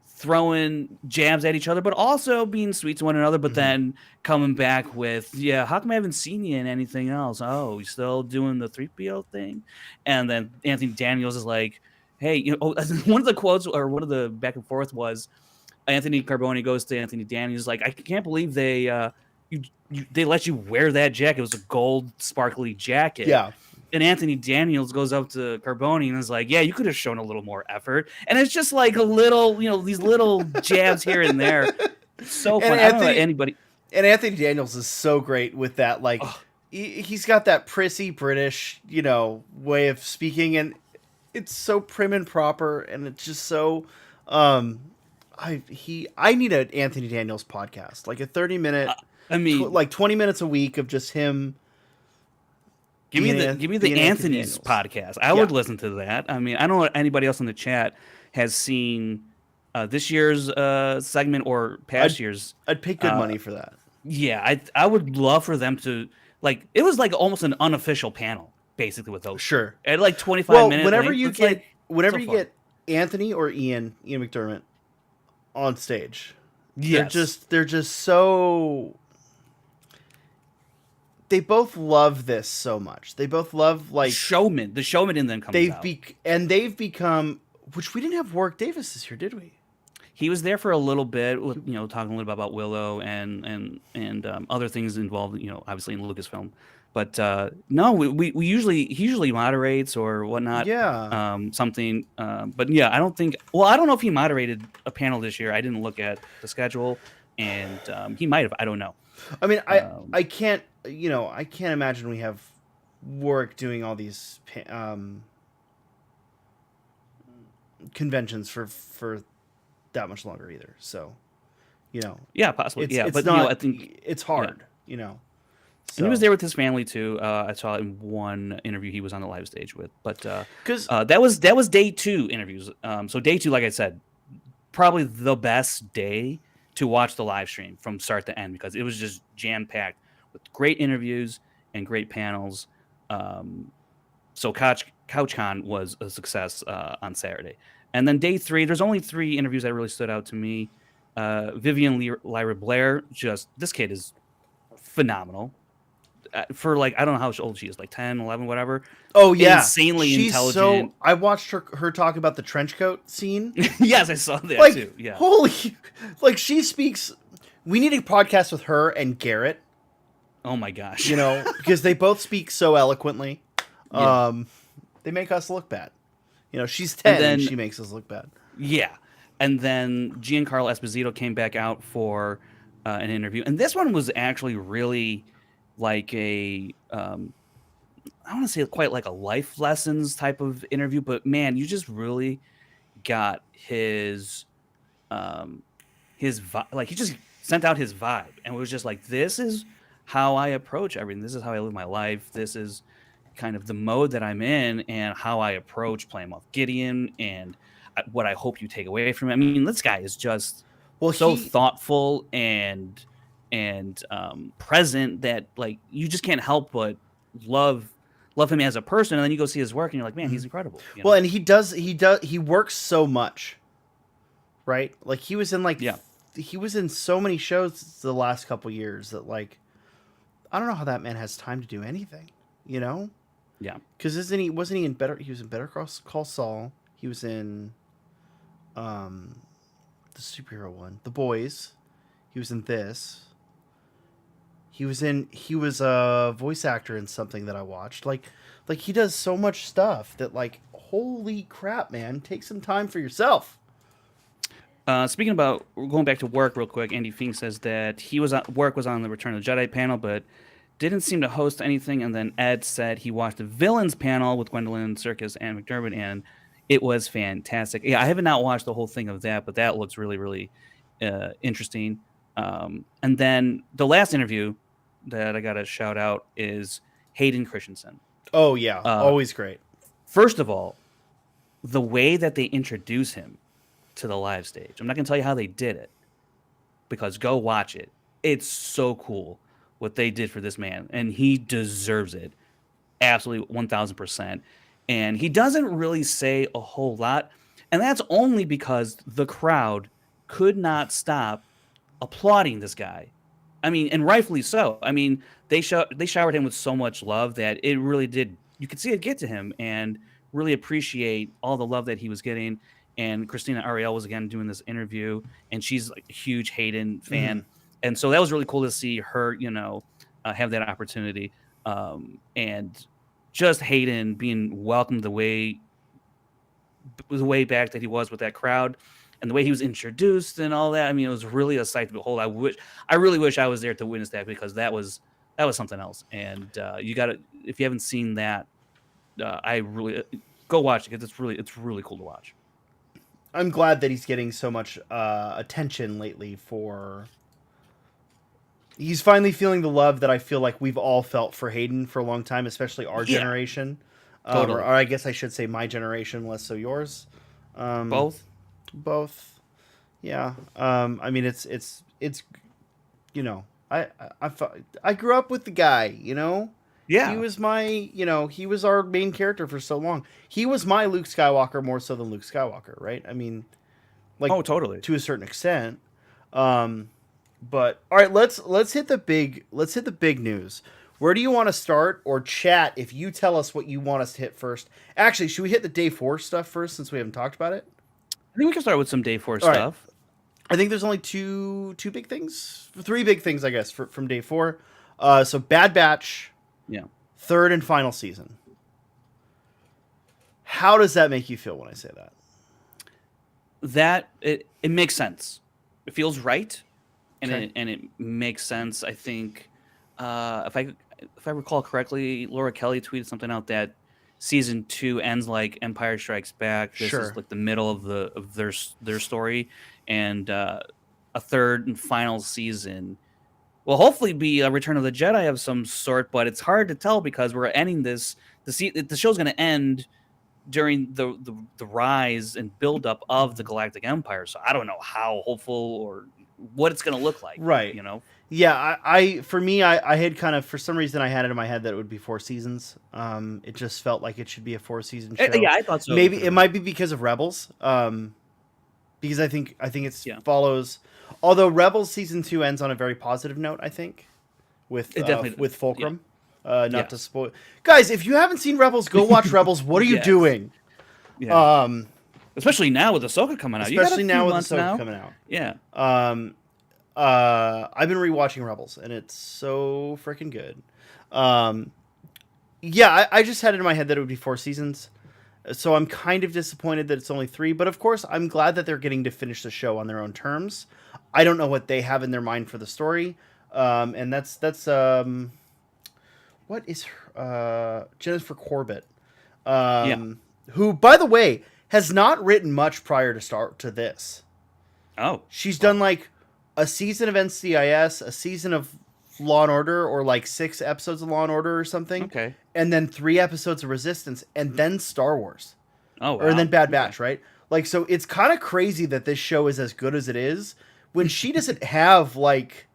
throwing jabs at each other, but also being sweet to one another, but then coming back with, yeah, how come I haven't seen you in anything else? Oh, you still doing the 3PO thing? And then Anthony Daniels is like, hey, one of the quotes or one of the back and forth was Anthony Carboni goes to Anthony Daniels like, I can't believe they let you wear that jacket. It was a gold sparkly jacket. Yeah. And Anthony Daniels goes up to Carboni and is like, yeah, you could have shown a little more effort. And it's just like a little, these little jabs here and there. So fun. I don't know anybody. And Anthony Daniels is so great with that. Like, he's got that prissy British, way of speaking. And it's so prim and proper. And it's just so... I need an Anthony Daniels podcast. Like a 30-minute... like 20 minutes a week of just him... Give me the Anthony's podcast. I would listen to that. I mean, I don't know if anybody else in the chat has seen this year's segment or past years. I'd pay good money for that. Yeah, I would love for them to it was like almost an unofficial panel basically with those. Sure. At like 25 minutes. Whenever you get Anthony or Ian McDermott on stage, they're just so. They both love this so much. They both love showman. The showman in them comes out. They've become, which we didn't have Warwick Davis this year, did we? He was there for a little bit, talking a little bit about Willow and other things involved, obviously in Lucasfilm. But no, he usually moderates or whatnot. Yeah. Something. But yeah, I don't know if he moderated a panel this year. I didn't look at the schedule, and he might have. I don't know. I mean, I can't. I can't imagine we have Warwick doing all these conventions for that much longer either. So, yeah, possibly. But I think it's hard. So. And he was there with his family too. I saw in one interview he was on the live stage with, but that was day 2 interviews. So day 2, like I said, probably the best day to watch the live stream from start to end because it was just jam packed with great interviews and great panels. So CouchCon was a success on Saturday. And then day 3, there's only 3 interviews that really stood out to me. Vivian Lyra Blair, this kid is phenomenal. For I don't know how old she is, 10, 11, whatever. Oh, yeah. She's intelligent. I watched her talk about the trench coat scene. Yes, I saw that too. Yeah. Holy, she speaks. We need a podcast with her and Garrett. Oh my gosh. Because they both speak so eloquently. Yeah. They make us look bad. She's 10 and she makes us look bad. Yeah. And then Giancarlo Esposito came back out for an interview. And this one was actually really I want to say quite like a life lessons type of interview, but man, you just really got his vibe. He just sent out his vibe and it was just this is how I approach everything. This is how I live my life. This is kind of the mode that I'm in and how I approach playing Moff Gideon and what I hope you take away from it. I mean, this guy is just so thoughtful and present that you just can't help but love him as a person. And then you go see his work and you're like, man, he's incredible. Well, and he works so much, right? He was in he was in so many shows the last couple years that I don't know how that man has time to do anything, Yeah. Because wasn't he in he was in Better Call Saul. He was in the superhero one, The Boys. He was in this. He was a voice actor in something that I watched. He does so much stuff that holy crap, man, take some time for yourself. Speaking about going back to work real quick, Andy Fink says that work was on the Return of the Jedi panel, but didn't seem to host anything, and then Ed said he watched the villains panel with Gwendolyn Circus and McDermott, and it was fantastic. Yeah, I haven't not watched the whole thing of that, but that looks really, really interesting. And then the last interview that I got to shout out is Hayden Christensen. Oh yeah, Uh, always great. First of all, the way that they introduce him to the live stage, I'm not going to tell you how they did it, because go watch it. It's so cool what they did for this man, and he deserves it. Absolutely 1000%. And he doesn't really say a whole lot. And that's only because the crowd could not stop applauding this guy. I mean, and rightfully so. I mean, they showered him with so much love that it really did. You could see it get to him and really appreciate all the love that he was getting. And Christina Ariel was again doing this interview, and she's like a huge Hayden fan, and so that was really cool to see her, have that opportunity. And just Hayden being welcomed the way back that he was with that crowd, and the way he was introduced and all that. I mean, it was really a sight to behold. I really wish I was there to witness that, because that was something else. And you got to, if you haven't seen that, I really go watch it, because it's really cool to watch. I'm glad that he's getting so much attention lately for. He's finally feeling the love that I feel like we've all felt for Hayden for a long time, especially our generation. Totally. Or I guess I should say my generation, less so yours. Both. Yeah. I mean, it's I grew up with the guy, Yeah. He was he was our main character for so long. He was my Luke Skywalker more so than Luke Skywalker, right? I mean, like, oh, totally, to a certain extent. But all right, let's hit the big news. Where do you want to start, or chat if you tell us what you want us to hit first? Actually, should we hit the day 4 stuff first, since we haven't talked about it? I think we can start with some day 4 All stuff. Right. I think there's only three big things, I guess, from day 4. So Bad Batch, yeah, 3rd and final season. How does that make you feel when I say that? That it makes sense. It feels right, and Okay. it makes sense. I think if I recall correctly, Laura Kelly tweeted something out that season 2 ends like Empire Strikes Back. This Sure. is like the middle of their story, and a 3rd and final season will hopefully be a Return of the Jedi of some sort. But it's hard to tell, because we're ending this. The show's going to end during the rise and build up of the Galactic Empire. So I don't know how hopeful or what it's going to look like. Right. Yeah, for me, I had kind of, for some reason, I had it in my head that it would be 4 seasons. It just felt like it should be a 4-season show. Yeah, I thought so. Maybe it might be because of Rebels. Because I think it follows. Although Rebels season 2 ends on a very positive note, I think, with Fulcrum. Not to spoil, guys. If you haven't seen Rebels, go watch Rebels. What are you doing? Yeah. Especially now with Ahsoka coming out. Especially now with Ahsoka coming out. Yeah. I've been rewatching Rebels, and it's so freaking good. Yeah, I just had it in my head that it would be 4 seasons. So I'm kind of disappointed that it's only 3, but of course I'm glad that they're getting to finish the show on their own terms. I don't know what they have in their mind for the story. And that's what is Jennifer Corbett, who, by the way, has not written much prior to this. Oh, she's done like a season of NCIS, a season of Law and Order, or like 6 episodes of Law and Order or something. Okay. And then 3 episodes of Resistance, and then Star Wars. Oh, wow. Or then Bad Batch, right? Like, so it's kind of crazy that this show is as good as it is when she doesn't have like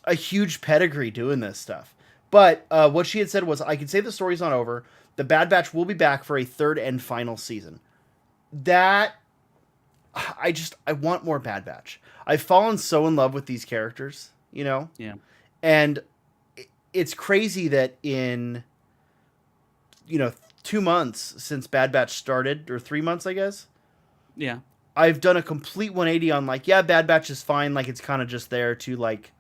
a huge pedigree doing this stuff. But what she had said was, I can say the story's not over. The Bad Batch will be back for a 3rd and final season. That, I want more Bad Batch. I've fallen so in love with these characters, Yeah. And it's crazy that in, 2 months since Bad Batch started, or 3 months, I guess. Yeah. I've done a complete 180 on like, yeah, Bad Batch is fine. Like, it's kind of just there to like,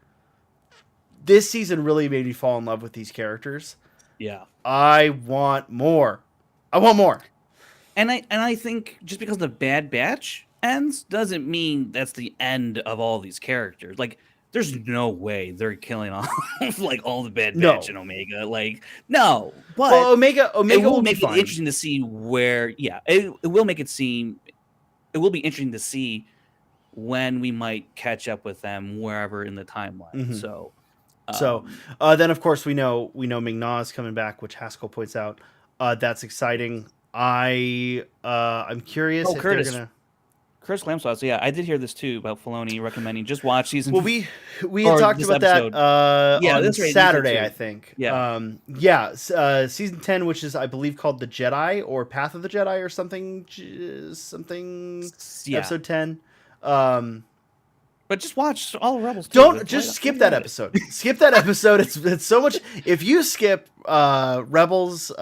this season really made me fall in love with these characters. Yeah. I want more. And I think just because the Bad Batch ends doesn't mean that's the end of all these characters. Like, there's no way they're killing off like all the Bad Batch No. and Omega. Like, no, but Well, Omega it will will be make it fine. interesting to see where. Yeah, it will make it seem. It will be interesting to see when we might catch up with them wherever in the timeline. Mhm. So, So then, of course, we know Ming-Na is coming back, which Haskell points out. That's exciting. I'm curious if Curtis. they're gonna. Chris Clamsauce, yeah, I did hear this too about Filoni recommending just watch season. Well, we had talked about episode. that Yeah, on that's right, Saturday, I think. Yeah. Season 10, which is I believe called The Jedi or Path of the Jedi or something. Yeah. Episode 10. But just watch all the Rebels. Don't just skip that episode. Skip that episode. It's so much. If you skip Rebels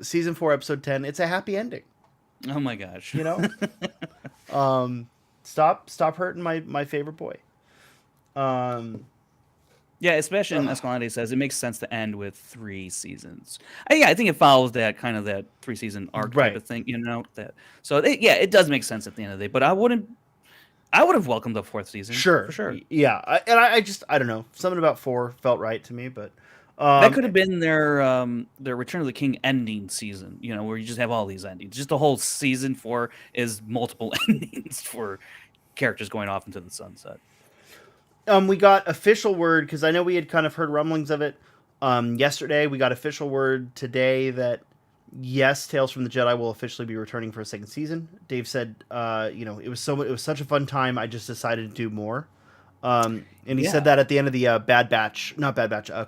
season 4 episode 10, it's a happy ending. Oh my gosh! You know, stop hurting my favorite boy. Yeah, especially in Escalante says it makes sense to end with 3 seasons. I think it follows that kind of that 3-season arc type of thing. You know that. So it does make sense at the end of the day. But I would have welcomed the 4th season. For sure. Yeah, I don't know. Something about 4 felt right to me, but that could have been their Return of the King ending season. You know, where you just have all these endings. Just the whole season 4 is multiple endings for characters going off into the sunset. We got official word because I know we had kind of heard rumblings of it yesterday. We got official word today that yes, Tales from the Jedi will officially be returning for a 2nd season. Dave said, it was such a fun time. I just decided to do more. And he said that at the end of the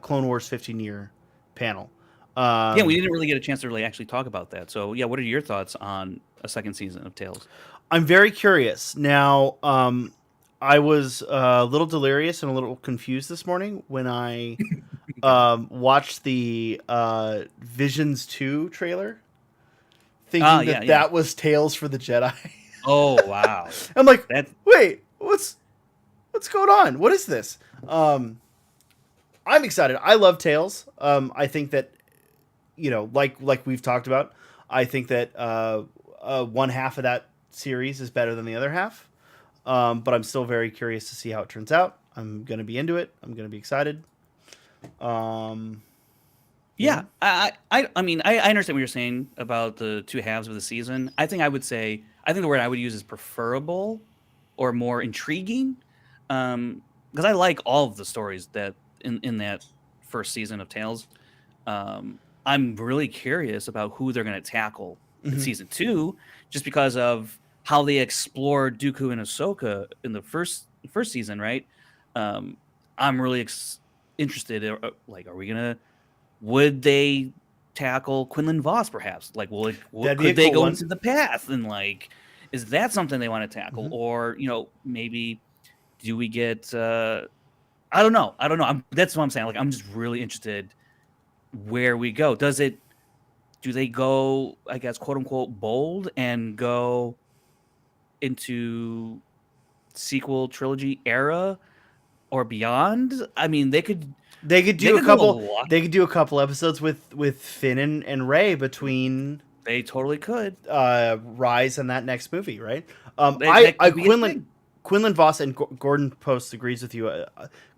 Clone Wars 15-year panel. We didn't really get a chance to really actually talk about that. So yeah, what are your thoughts on a 2nd season of Tales? I'm very curious. Now, I was a little delirious and a little confused this morning when I watched the Visions 2 trailer, thinking that was Tales for the Jedi. Oh, wow. I'm like, wait, what's going on? What is this? I'm excited. I love Tales. I think that, like we've talked about, I think that one half of that series is better than the other half. But I'm still very curious to see how it turns out. I'm going to be into it. I'm going to be excited. I mean, I understand what you're saying about the 2 halves of the season. I think the word I would use is preferable or more intriguing. Because I like all of the stories that in that 1st season of Tales. I'm really curious about who they're going to tackle in season 2, just because of how they explored Dooku and Ahsoka in the first season, right? I'm really interested. Would they tackle Quinlan Voss perhaps? Like, could they go into the path and is that something they want to tackle? Or maybe do we get? I don't know. That's what I'm saying. Like, I'm just really interested where we go. Do they go? I guess quote unquote bold and go into sequel trilogy era or beyond? I mean, they could do a couple episodes with Finn and Rey between. They totally could Rise and that next movie, right? Quinlan Voss, and Gordon Post agrees with you.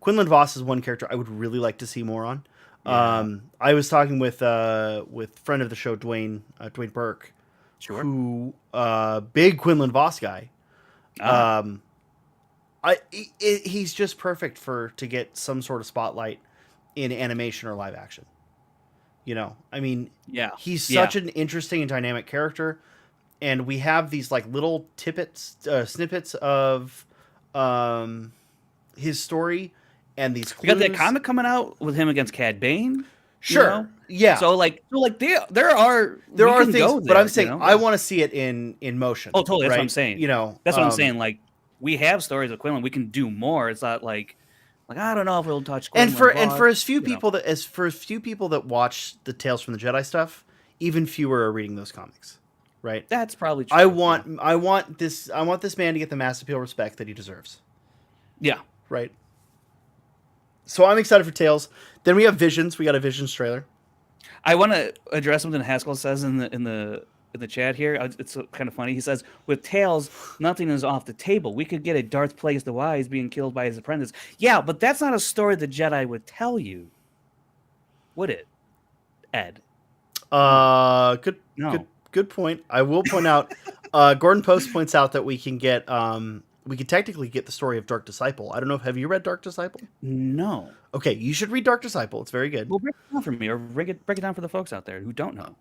Quinlan Voss is one character I would really like to see more on. Yeah. I was talking with friend of the show Dwayne Burke. Sure. Who big Quinlan Voss guy. He's just perfect to get some sort of spotlight in animation or live action. I mean, he's such an interesting and dynamic character, and we have these little snippets of his story and these clues. You got that comic coming out with him against Cad Bane. Sure. Yeah. So there are things, but I'm saying I want to see it in motion. Oh, totally. That's right? what I'm saying. That's what I'm saying. Like, we have stories of Quinlan. We can do more. It's not like I don't know if we'll touch Quinlan. And for as few people that watch the Tales from the Jedi stuff, even fewer are reading those comics. Right. That's probably true. I want this man to get the mass appeal respect that he deserves. Yeah. Right. So I'm excited for Tales. Then we have Visions. We got a Visions trailer. I want to address something Haskell says in the in the chat here. It's kind of funny. He says, "With Tales, nothing is off the table. We could get a Darth Plagueis the Wise being killed by his apprentice." Yeah, but that's not a story the Jedi would tell you, would it, Ed? No, Good, good, no. good point. I will point out. Gordon Post points out that we can get. We can technically get the story of Dark Disciple. I don't know. Have you read Dark Disciple? No. Okay, you should read Dark Disciple. It's very good. Well, break it down for me, or break it down for the folks out there who don't know. Do you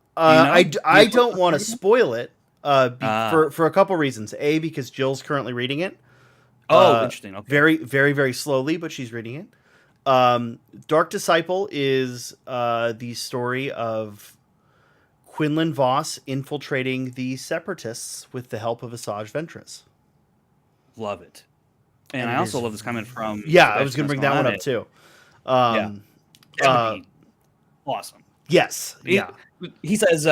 know? I don't want to spoil it. Ah. For a couple reasons. A, because Jill's currently reading it. Oh, interesting. Okay. Very, very, very slowly, but she's reading it. Dark Disciple is the story of Quinlan Voss infiltrating the Separatists with the help of Asajj Ventress. Love it. And And I it also is- love this comment from. Yeah, I was Sebastian going to bring that one up Escalante. too. Yeah. That would be awesome. Yes. Yeah. He says,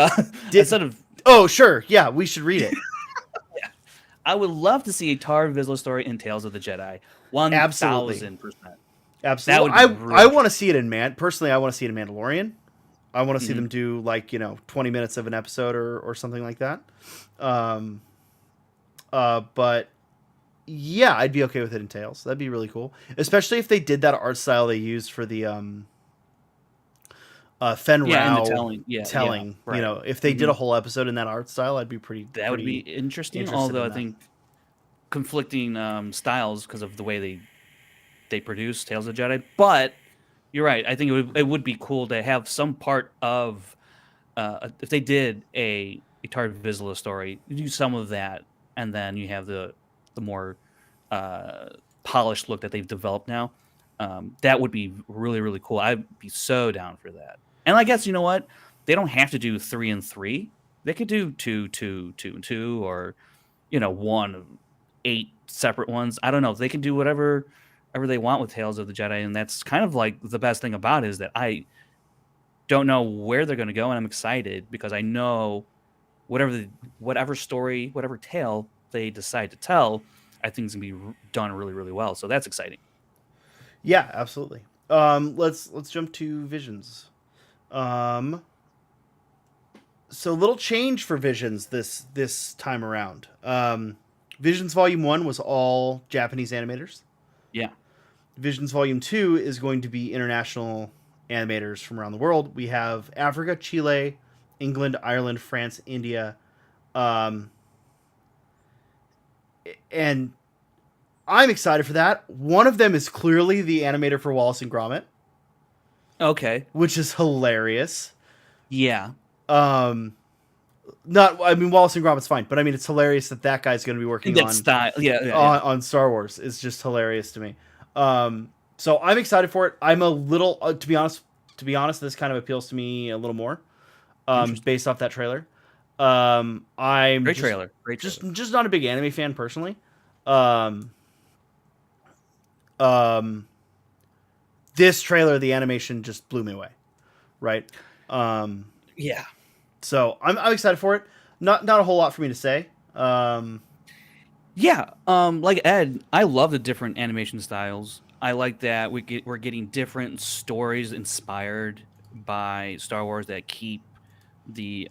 Did- instead of, Oh, sure. Yeah, we should read it. I would love to see a Tar Vizsla story in Tales of the Jedi. 1000%. Absolutely. That would be I really want to see it in personally. I want to see it in Mandalorian. I want to see Mhm. them do 20 minutes of an episode or something like that. But yeah, I'd be okay with it in Tales. That'd be really cool, especially if they did that art style they used for the Fen Yeah, Rao and the telling. Yeah, telling. yeah, right. You know, if they did Mhm. a whole episode in that art style, I'd be That would be interesting. interested Although in I that. think conflicting styles because of the way they produce Tales of the Jedi. But you're right. I think it would be cool to have some part of if they did a Tar Vizsla story, you do some of that, and then you have the more polished look that they've developed now. That would be really, really cool. I'd be so down for that. And I guess you know what? They don't have to do 3 and 3. They could do 2, 2, 2, and 2, or 1 of 8 separate ones. I don't know. They can do whatever they want with Tales of the Jedi, and that's kind of like the best thing about it is that I don't know where they're going to go, and I'm excited because I know whatever story, whatever tale they decide to tell, I think is going to be done really, really well. So that's exciting. Yeah, absolutely. Let's jump to Visions. So little change for Visions this time around. Visions Volume 1 was all Japanese animators. Yeah. Visions Volume 2 is going to be international animators from around the world. We have Africa, Chile, England, Ireland, France, India. And I'm excited for that. One of them is clearly the animator for Wallace and Gromit, Okay. which is hilarious. Yeah. Wallace and Gromit's fine, but I mean, it's hilarious that guy's going to be working That on style. Yeah. on Star Wars. It's just hilarious to me. So I'm excited for it. I'm a little, to be honest, this kind of appeals to me a little more, based off that trailer. I'm Great just, trailer. just not a big anime fan personally. This trailer, the animation just blew me away, right? Yeah. So I'm excited for it. Not a whole lot for me to say. Yeah. Like Ed, I love the different animation styles. I like that we're getting different stories inspired by Star Wars that keep the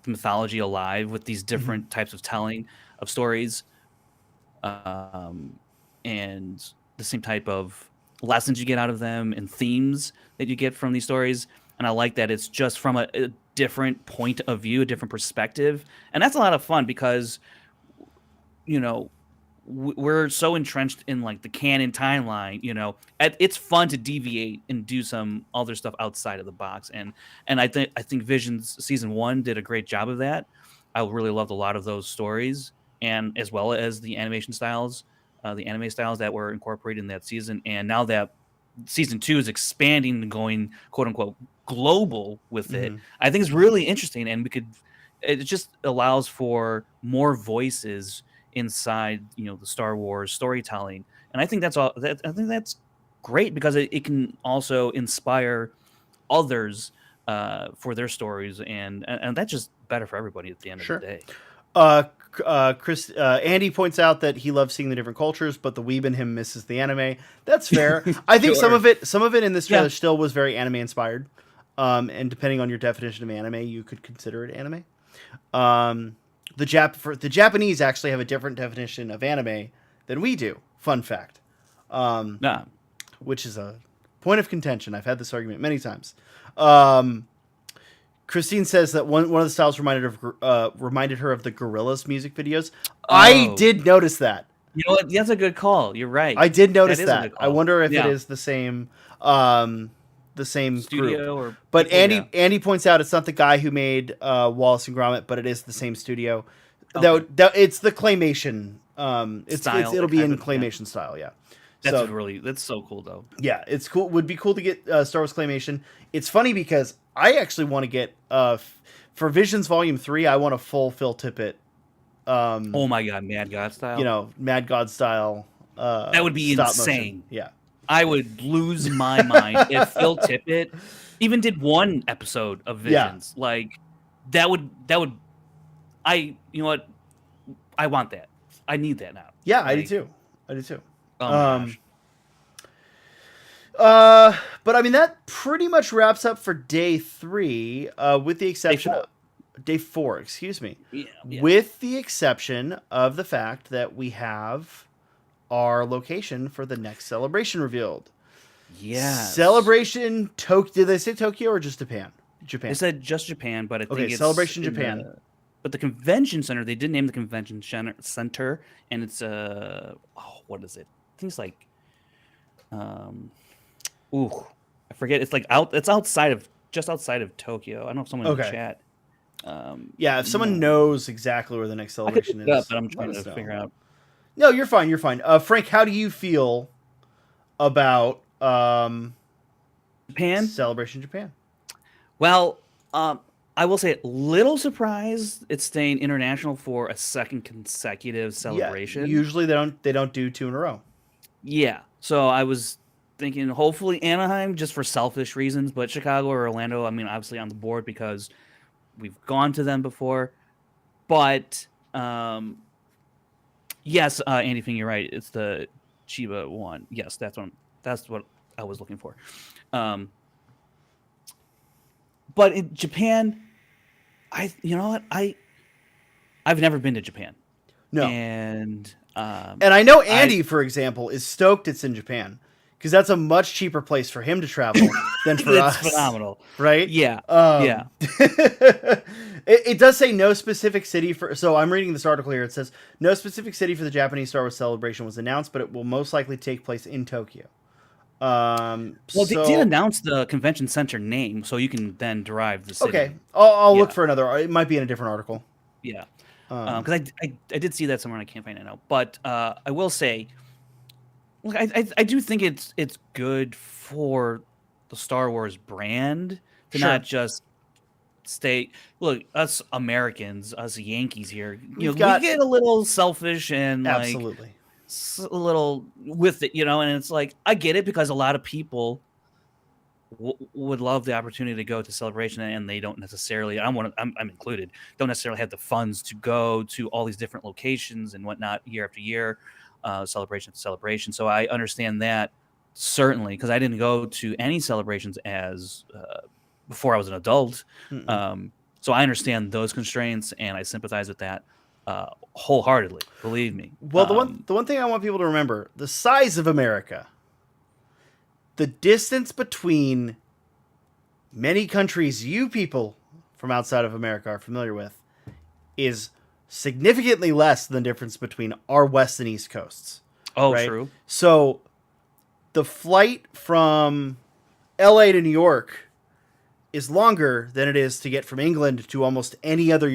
mythology alive with these different types of telling of stories, and the same type of lessons you get out of them and themes that you get from these stories. And I like that it's just from a different point of view, a different perspective, and that's a lot of fun because we're so entrenched in like the canon timeline. It's fun to deviate and do some other stuff outside of the box, and I think Visions season 1 did a great job of that. I really loved a lot of those stories, and as well as the animation styles, the anime styles that were incorporated in that season. And now that season 2 is expanding and going quote unquote global with it, I think it's really interesting, and it just allows for more voices inside the Star Wars storytelling. And I think that's all that I think that's great because it can also inspire others for their stories, and that's just better for everybody at the end Sure. of the day. Andy points out that he loves seeing the different cultures, but the weeb in him misses the anime. That's fair. I think some of it in this trailer still was very anime inspired. And depending on your definition of anime, you could consider it anime. The Japanese actually have a different definition of anime than we do. Fun fact, Nah. which is a point of contention. I've had this argument many times. Christine says that one of the styles reminded her of the Gorillaz music videos. I Oh, did notice that. you know what? That's a good call. You're right. I did notice That is a that. good I call. wonder if it Yeah. is the same group. Studio or But people, yeah. Andy points out it's not the guy who made Wallace and Gromit, but it is the same studio. Okay. It's the claymation. Style, It'll be kind in of, yeah. claymation style. Yeah. That's so cool though. Yeah, it's cool. Would be cool to get Star Wars claymation. It's funny because I actually want to get for Visions Volume 3. I want a full Phil Tippett. Oh my god, Mad God style. Mad God style. That would be stop insane. motion. Yeah. I would lose my mind if Phil Tippett even did one episode of Visions. Yeah. Like that would you know what? I want that. I need that now. Yeah, I do too. Oh my gosh. But I mean that pretty much wraps up for day 3, with the exception day 4, excuse me. Yeah. With the exception of the fact that we have our location for the next celebration revealed. Yeah. Celebration Did they say Tokyo or just Japan? They said just Japan, but I think it's Celebration Japan. But the convention center, they did name the convention center, and it's what is it? I think it's like, I forget. It's like it's just outside of Tokyo. I don't know if someone in the chat. Yeah, if someone knows exactly where the next celebration is, but I'm trying to figure out. No, you're fine. Frank, how do you feel about Japan? Celebration Japan? Well, I will say, little surprised it's staying international for a second consecutive celebration. Yeah, usually they don't do 2 in a row. Yeah, so I was thinking hopefully Anaheim just for selfish reasons, but Chicago or Orlando, I mean, obviously on the board because we've gone to them before. But yes, Andy Fing, you're right. It's the Chiba one. Yes, that's what I was looking for. But in Japan, you know what? I've never been to Japan. No. And I know Andy, for example, is stoked it's in Japan because that's a much cheaper place for him to travel than for us. It's phenomenal, right? Yeah, yeah. It does say no specific city for. So I'm reading this article here. It says no specific city for the Japanese Star Wars celebration was announced, but it will most likely take place in Tokyo. Well, they did announce the convention center name, so you can then derive the city. Okay, I'll look for another. It might be in a different article. Yeah, because I did see that somewhere and I can't find it now. But I will say, look, I do think it's good for the Star Wars brand to not just stay. Look, us Americans, us Yankees here, we get a little selfish and absolutely. A little with it, and it's like I get it because a lot of people would love the opportunity to go to celebration and they don't necessarily. I'm included. Don't necessarily have the funds to go to all these different locations and whatnot year after year, celebration to celebration. So I understand that certainly because I didn't go to any celebrations as before I was an adult. So I understand those constraints and I sympathize with that. Wholeheartedly, believe me. Well, the one thing I want people to remember: the size of America, the distance between many countries you people from outside of America are familiar with, is significantly less than the difference between our west and east coasts. Oh, right? True. So, the flight from LA to New York is longer than it is to get from England to almost any other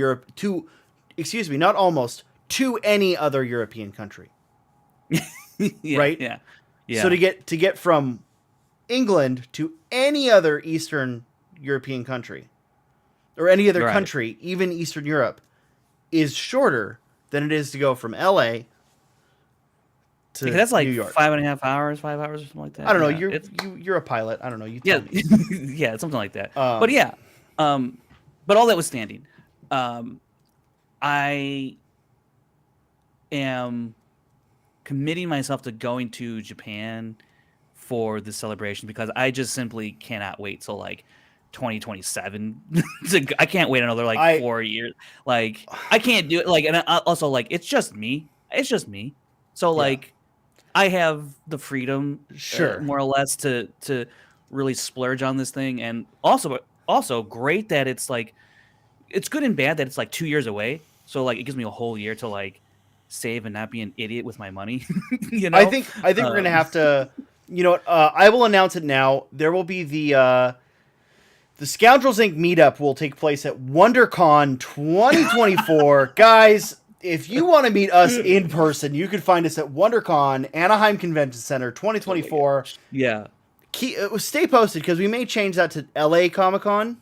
to any other European country. Right? Yeah. So to get from England to any other Eastern European country or any other country, even Eastern Europe, is shorter than it is to go from LA to that's like New York. 5.5 hours, 5 hours or something like that. I don't know. You're a pilot. I don't know. You tell me. Yeah, something like that. But yeah, but all that was standing. I am committing myself to going to Japan for the celebration because I just simply cannot wait till like 2027. I can't wait another like I 4 years. Like I can't do it. Like, and also like it's just me. It's just me. So yeah, like I have the freedom, sure. more or less, to really splurge on this thing, and also great that it's like it's good and bad that it's like 2 years away. So like it gives me a whole year to like save and not be an idiot with my money. you I know. think I think we're gonna Um, have to. You know what? I will announce it now. There will be the Scoundrels Inc. meetup will take place at WonderCon 2024. Guys, if you want to meet us in person, you can find us at WonderCon Anaheim Convention Center oh my 2024. gosh. Yeah. Stay posted because we may change that to LA Comic Con.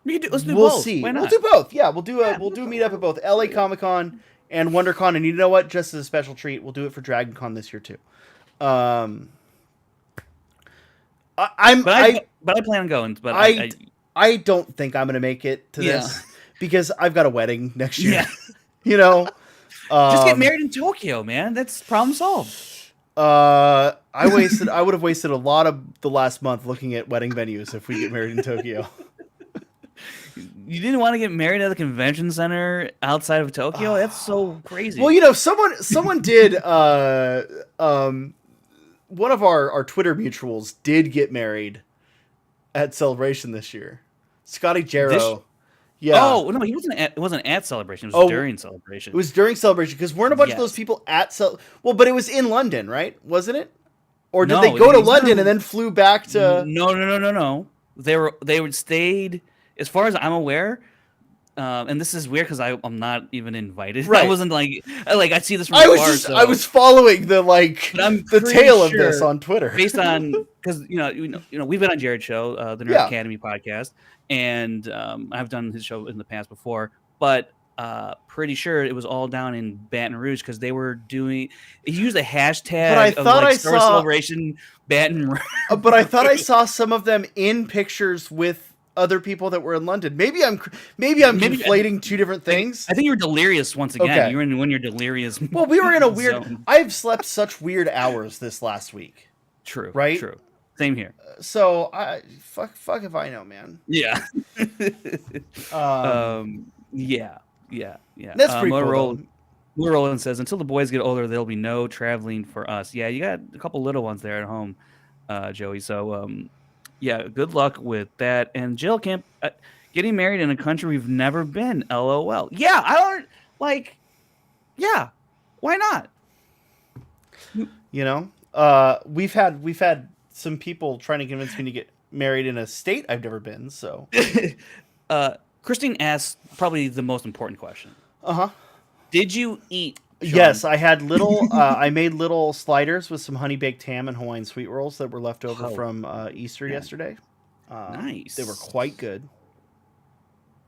Let's do We'll both. see. Why We'll not? do both. Yeah, Yeah, we'll do a both meetup at work. both LA Hell yeah. Comic Con and WonderCon. And you know what? Just as a special treat, we'll do it for Dragon Con this year too. Um, I, I'm But I plan on going. But I I don't think I'm gonna make it to yeah. this because I've got a wedding next year. Yeah. you know, Just get um, married in Tokyo, man. That's problem solved. I would have wasted a lot of the last month looking at wedding venues if we get married in Tokyo. You didn't want to get married at a convention center outside of Tokyo? That's so crazy. Well, someone did one of our Twitter mutuals did get married at Celebration this year. Scotty This Jarrow. Yeah. Oh, no, he wasn't at, it wasn't at Celebration. It was Oh, during it Celebration. was during Celebration because weren't a bunch of those Yes. people at Well, but it was in London, right? Wasn't it? Or did they No, go to he's London and not. then flew back to? No. They stayed, as far as I'm aware. And this is weird because I'm not even invited. I Right. wasn't like I see this from afar. I So, was following but I'm the pretty tail of this sure, on Twitter. based on, because we've been on Jared's show, the Nerd Yeah. Academy podcast, and I've done his show in the past before, but pretty sure it was all down in Baton Rouge because they were doing. He used a hashtag But I of thought like I Star saw Celebration Baton Rouge. but I thought I saw some of them in pictures with other people that were in London. Maybe I'm conflating two different things. I think you were delirious once again. Okay. You were in when you're delirious. Well, we were in a weird. zone. I've slept such weird hours this last week, True. right? True. Same here. So fuck if I know, man. Yeah. Um, Yeah. that's pretty cool. Motorola, Though. Motorola says, until the boys get older, there'll be no traveling for us. Yeah, you got a couple little ones there at home, Joey. So, yeah, good luck with that. And Jill Camp, getting married in a country we've never been. LOL. Yeah, I don't like. Yeah, why not? You know, we've had some people trying to convince me to get married in a state I've never been. So, Christine asked probably the most important question. uh-huh. Did you eat? Sean? Yes, I had little. I made little sliders with some honey baked ham and Hawaiian sweet rolls that were left over from Easter yesterday. Nice. They were quite good.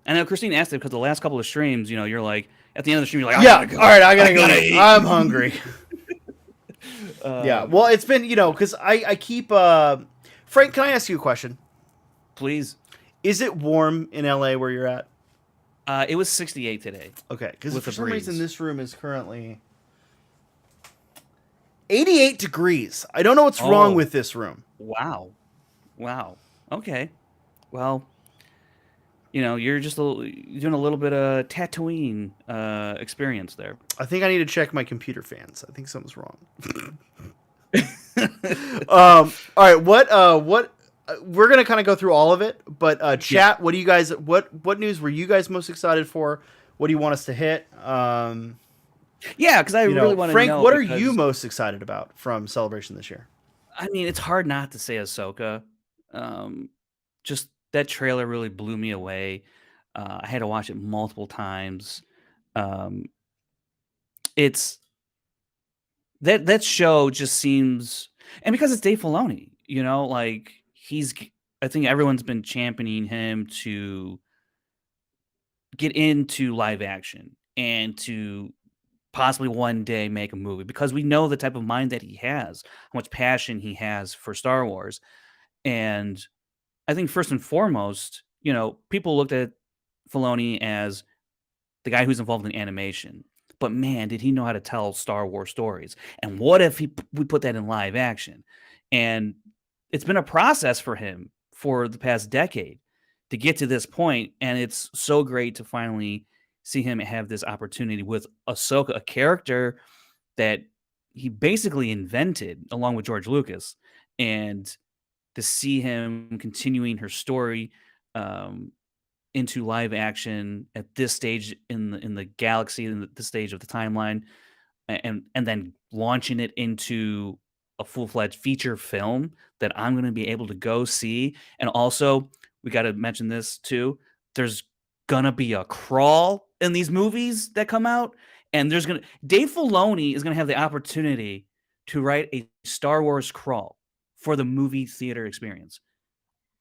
I know Christine asked it because the last couple of streams, you're like, at the end of the stream, you're like, Yeah, all right, I gotta go. eat. I'm hungry. Yeah, well, it's been because I keep. Frank, can I ask you a question? Please. Is it warm in LA where you're at? It was 68 today. Okay, because With for a some reason breeze. this room is currently 88 degrees. I don't know what's wrong Oh. with this room. Wow. Okay. Well, you're just doing a little bit of Tatooine experience there. I think I need to check my computer fans. I think something's wrong. All right, what we're gonna kind of go through all of it, but chat. What do you guys? What news were you guys most excited for? What do you want us to hit? Yeah, because I really want to Frank, know. what are you most excited about from Celebration this year? I mean, it's hard not to say Ahsoka. Just that trailer really blew me away. I had to watch it multiple times. It's that show just seems, and because it's Dave Filoni, like I think everyone's been championing him to get into live action and to possibly one day make a movie because we know the type of mind that he has, how much passion he has for Star Wars. And I think first and foremost, people looked at Filoni as the guy who's involved in animation. But man, did he know how to tell Star Wars stories? And what if we put that in live action? And it's been a process for him for the past decade to get to this point, and it's so great to finally see him have this opportunity with Ahsoka, a character that he basically invented along with George Lucas, and to see him continuing her story um, into live action at this stage in the galaxy, in this stage of the timeline, and then launching it into a full-fledged feature film that I'm gonna be able to go see, and also, we gotta mention this too, there's gonna be a crawl in these movies that come out, and there's gonna Dave Filoni is gonna have the opportunity to write a Star Wars crawl for the movie theater experience.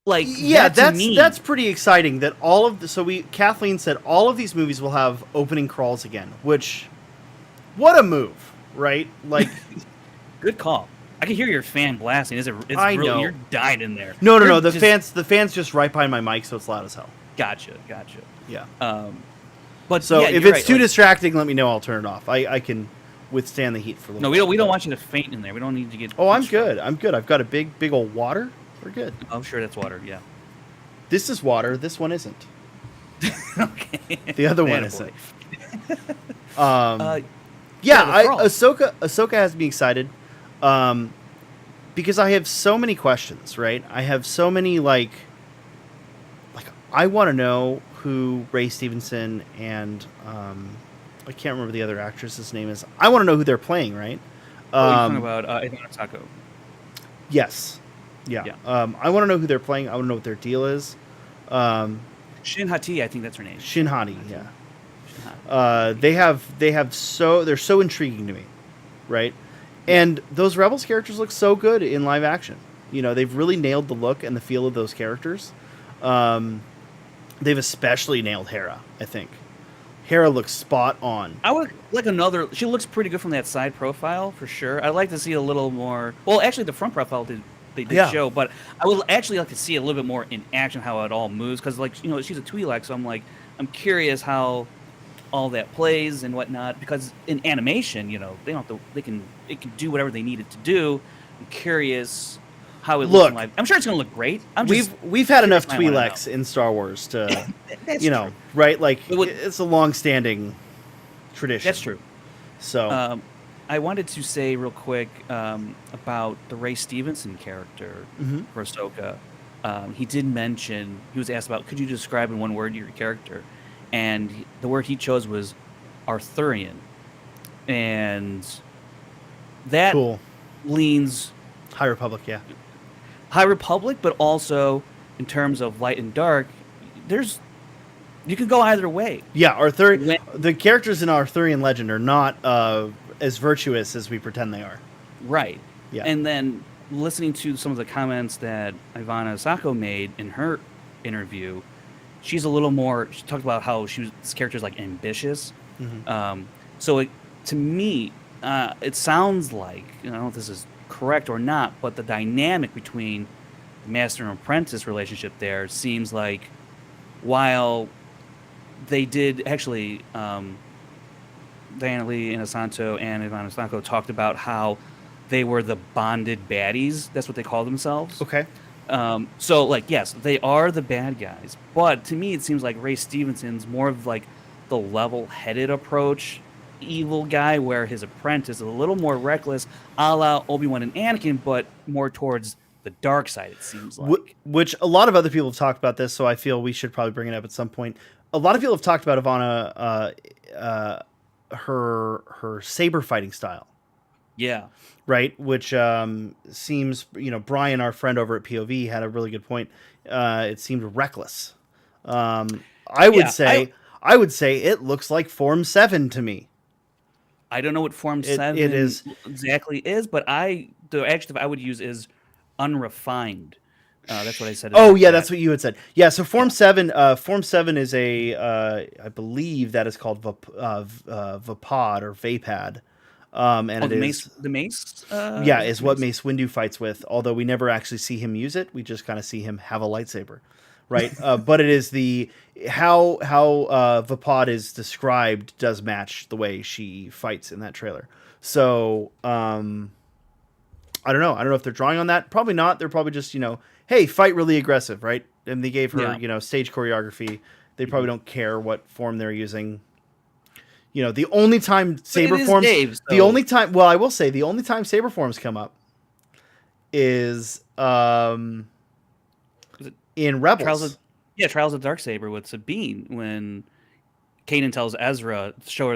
Like, Yeah, that to that's me pretty exciting. That all of the, so we Kathleen said all of these movies will have opening crawls again. Which, what a move, right? Like, good call. I can hear your fan blasting. It's I really know. you're dying in there. No. You're The just fans just right behind my mic, so it's loud as hell. Gotcha. Yeah. But So yeah, if you're it's right, too like, distracting, let me know. I'll turn it off. I can withstand the heat for a little. no, bit, we don't but- want you to faint in there. We don't need to get. Oh, I'm heat stroke. good. I'm good. I've got a big old water. We're good. I'm sure that's water. Yeah. This is water. This one isn't. Okay. The other one Attaboy. isn't. Uh, Yeah, the crawl. Ahsoka has me excited, because I have so many questions. Right, I have so many like I want to know who Ray Stevenson and I can't remember the other actress's name is. I want to know who they're playing. Right. You're talking about Ahsoka. Yes. Yeah. Yeah. I want to know who they're playing. I want to know what their deal is. Shin Hati, I think that's her name. Shin Hati. Yeah. Shin Hati. They're so intriguing to me, right? And those Rebels characters look so good in live action. You know, they've really nailed the look and the feel of those characters. They've especially nailed Hera, I think. Hera looks spot on. I would like another. She looks pretty good from that side profile for sure. I'd like to see a little more. Well, actually, the front profile they did Yeah. show, but I would actually like to see a little bit more in action how it all moves because, like, she's a Twi'lek, so I'm curious how all that plays and whatnot. Because in animation, they don't have to. It can do whatever they need it to do. I'm curious how it looks in live. I'm sure it's going to look great. We've had enough curious, I wanna Twi'leks in Star Wars to, That's true. true. Right? Like it's a long-standing tradition. That's true. So I wanted to say real quick about the Ray Stevenson character for Ahsoka. He did mention, he was asked about, could you describe in one word your character? And the word he chose was Arthurian. And that cool. leans High Republic, yeah. High Republic, but also in terms of light and dark, you can go either way. Yeah, the characters in Arthurian legend are not as virtuous as we pretend they are. Right. Yeah. And then listening to some of the comments that Ivana Sacco made in her interview, she's a little more. She talked about how this character's like ambitious. So to me, it sounds like, I don't know if this is correct or not, but the dynamic between the master and apprentice relationship there seems like, while they did actually, Diana Lee Inosanto and Ivana Sacco talked about how they were the bonded baddies. That's what they call themselves. Okay. So, like, yes, they are the bad guys, but to me, it seems like Ray Stevenson's more of like the level-headed approach, evil guy, where his apprentice is a little more reckless, a la Obi-Wan and Anakin, but more towards the dark side. It seems like. Which a lot of other people have talked about this, so I feel we should probably bring it up at some point. A lot of people have talked about Ivana, her saber fighting style. Yeah. Right, which seems, Brian, our friend over at POV, had a really good point. It seemed reckless. I would say it looks like Form 7 to me. I don't know what Form 7 it is exactly is, but the adjective I would use is unrefined. That's what I said. Oh yeah, that's what you had said. Yeah, so Form 7 is I believe that is called Vapod or Vapad. And the mace. Is what Mace Windu fights with. Although we never actually see him use it, we just kind of see him have a lightsaber, right? But it is how Vapod is described does match the way she fights in that trailer. So I don't know. I don't know if they're drawing on that. Probably not. They're probably just, hey, fight really aggressive, right? And they gave her, Yeah. stage choreography. They probably Mhm. don't care what form they're using. The only time But it saber is forms, Dave, the so only time, well, I will say the only time saber forms come up is was it in Trials of Rebels. Trials of Darksaber with Sabine when Kanan tells Ezra show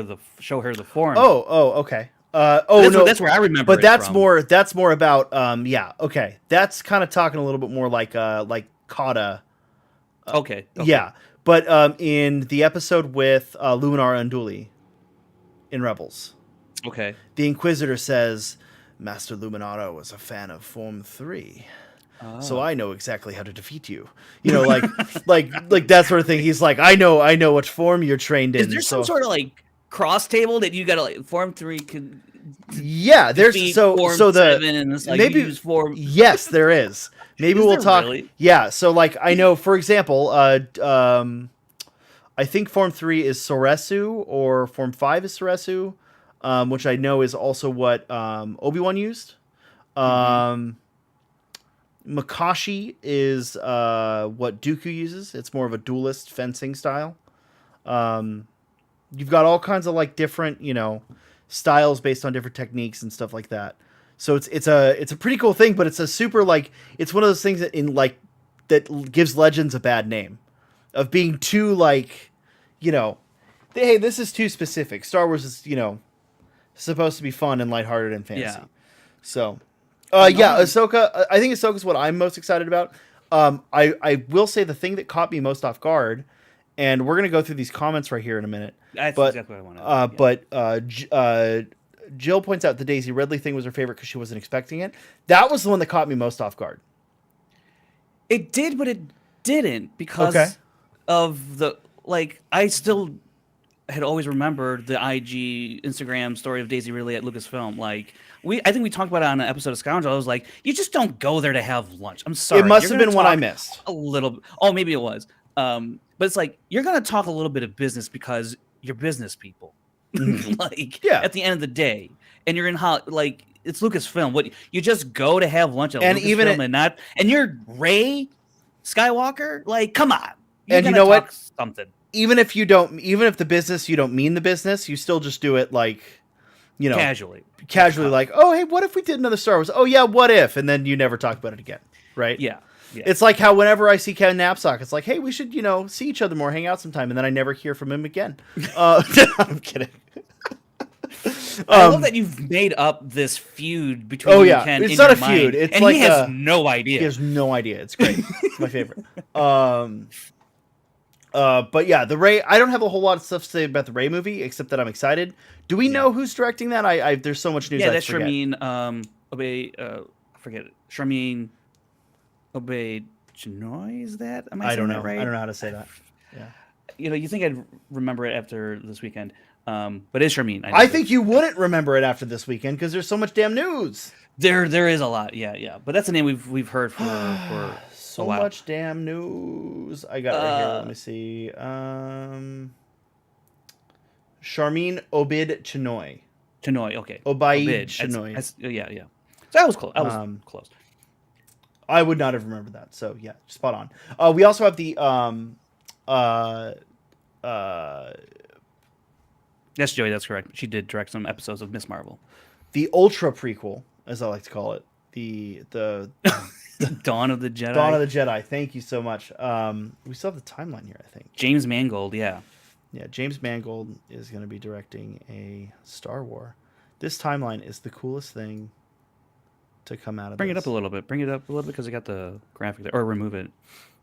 her the form. Oh, okay. But Oh no, that's where I remember but it from. that's more about yeah, okay. That's kind of talking a little bit more like Kata. Okay, okay, Yeah, but in the episode with Luminar Unduli in Rebels, okay. the Inquisitor says, "Master Luminara was a fan of Form 3. So Oh. I know exactly how to defeat you." Like that sort of thing. He's like, I know what form you're trained Is in. there some So sort of like cross table that you gotta like form 3 can yeah, there's defeat form the 7 and it's like you maybe use form yes, there is. Maybe is we'll there talk. really? Yeah, so like I know, for example, I think Form 3 is Soresu or Form 5 is Soresu, which I know is also what Obi-Wan used. Mhm. Um, Makashi is what Dooku uses. It's more of a duelist fencing style. Um, you've got all kinds of like different, styles based on different techniques and stuff like that. So it's a pretty cool thing, but it's a super like it's one of those things that gives Legends a bad name of being too like, you know, hey, this is too specific. Star Wars is supposed to be fun and lighthearted and Yeah. fantasy. So, No, yeah, Ahsoka. I think Ahsoka is what I'm most excited about. I will say the thing that caught me most off guard, and we're gonna go through these comments right here in a minute. that's But exactly what I wanted. Yeah. Jill points out the Daisy Ridley thing was her favorite because she wasn't expecting it. That was the one that caught me most off guard. It did, but it didn't Okay. because of the like I still had always remembered the IG Instagram story of Daisy Ridley at Lucasfilm. Like I think we talked about it on an episode of Scoundrels. I was like, you just don't go there to have lunch. I'm It sorry, must you're have gonna been one I talk missed. a little. Oh, maybe it was. But it's like you're gonna talk a little bit of business because you're business people. Mhm. Like Yeah. at the end of the day, and you're in like it's Lucasfilm. What you just go to have lunch at And even Lucasfilm it, and you're Ray Skywalker. Like, come on, you're and you gonna know what? talk something Even if the business you don't mean the business, you still just do it like, you know, casually, off the casually like, cuff. oh hey, what if we did another Star Wars? Oh yeah, what if? And then you never talk about it again, right? Yeah, yeah. It's like how whenever I see Ken Knapsack, it's like, hey, we should see each other more, hang out sometime, and then I never hear from him again. I'm kidding. I love that you've made up this feud between Oh you and yeah, Ken it's in not your a feud. mind, It's and like he has no idea. he has no idea. It's great. It's my favorite. But yeah, the Ray. I don't have a whole lot of stuff to say about the Ray movie, except that I'm excited. Do we Yeah, know who's directing that? I there's so much news yeah. I That's forget. Sharmeen. Obey. I forget it. Sharmeen. Obey. Chinoy, is that? Am I I saying don't that know. I right? don't know how to say that. Yeah. You think I'd remember it after this weekend? But it's Sharmeen. I know I for think you wouldn't remember it after this weekend because there's so much damn news. there is a lot. Yeah, yeah. But that's a name we've heard for a So while. much damn news. I got it right here. Let Uh, me see. Charmin Obid Chinoy. Chinoy. Okay. Obaid Obid. Chinoy. Yeah, yeah. So I was close. I was Um, close. I would not have remembered that. So yeah, spot on. We also have the uh, uh, Yes, Joey, that's correct. She did direct some episodes of Miss Marvel. the Ultra prequel, as I like to call it. The Dawn of the Jedi. Dawn of the Jedi. Thank you so much. We still have the timeline here, I think. James Mangold, yeah. Yeah, James Mangold is going to be directing a Star Wars. This timeline is the coolest thing to come out of Bring this. it up a little bit. Bring it up a little bit because I got the graphic there. Or remove it.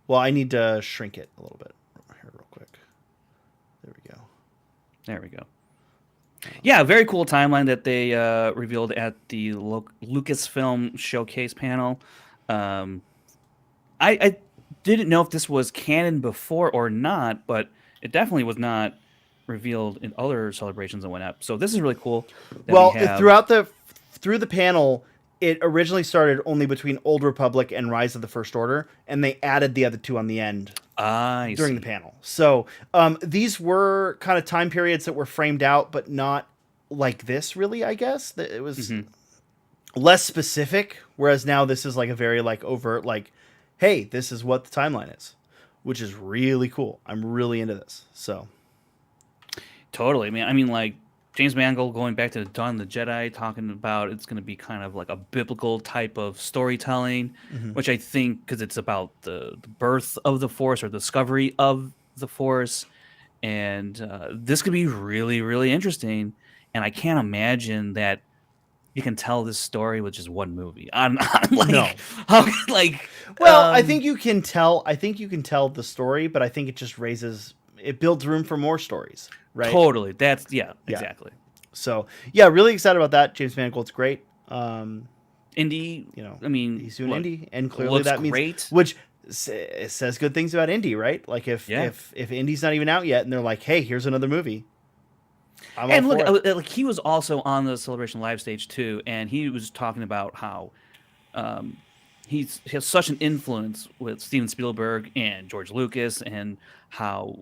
Well, I need to shrink it a little bit here real quick. There we go. There we go. Yeah, very cool timeline that they revealed at the Lucasfilm showcase panel. I didn't know if this was canon before or not, but it definitely was not revealed in other celebrations and whatnot. So this is really cool. That we Well, have through the panel, it originally started only between Old Republic and Rise of the First Order, and they added the other two on the end during the panel. So these were kind of time periods that were framed out, but not like this, really. I guess it was. less specific, whereas now this is like a very like overt like, hey, this is what the timeline is, which is really cool. I'm really into this. So Totally, man. I mean, like James Mangold going back to Dawn of the Jedi, talking about it's going to be kind of like a biblical type of storytelling, mhm. which I think because it's about the birth of the Force or discovery of the Force, and this could be really, really interesting. And I can't imagine that you can tell this story with just one movie. I'm like, No. how, like, Well, I think you can tell. I think you can tell the story, but I think it just raises. It builds room for more stories, right? totally. That's yeah, Yeah. exactly. So yeah, really excited about that. James Mangold's great. Indie. You know, I mean, he's doing look, indie, and clearly looks that means great. which it says good things about indie, right? Like Yeah. if indie's not even out yet, and they're like, hey, here's another movie, I'm all And look, for it. like he was also on the Celebration live stage too, and he was talking about how um, he has such an influence with Steven Spielberg and George Lucas, and how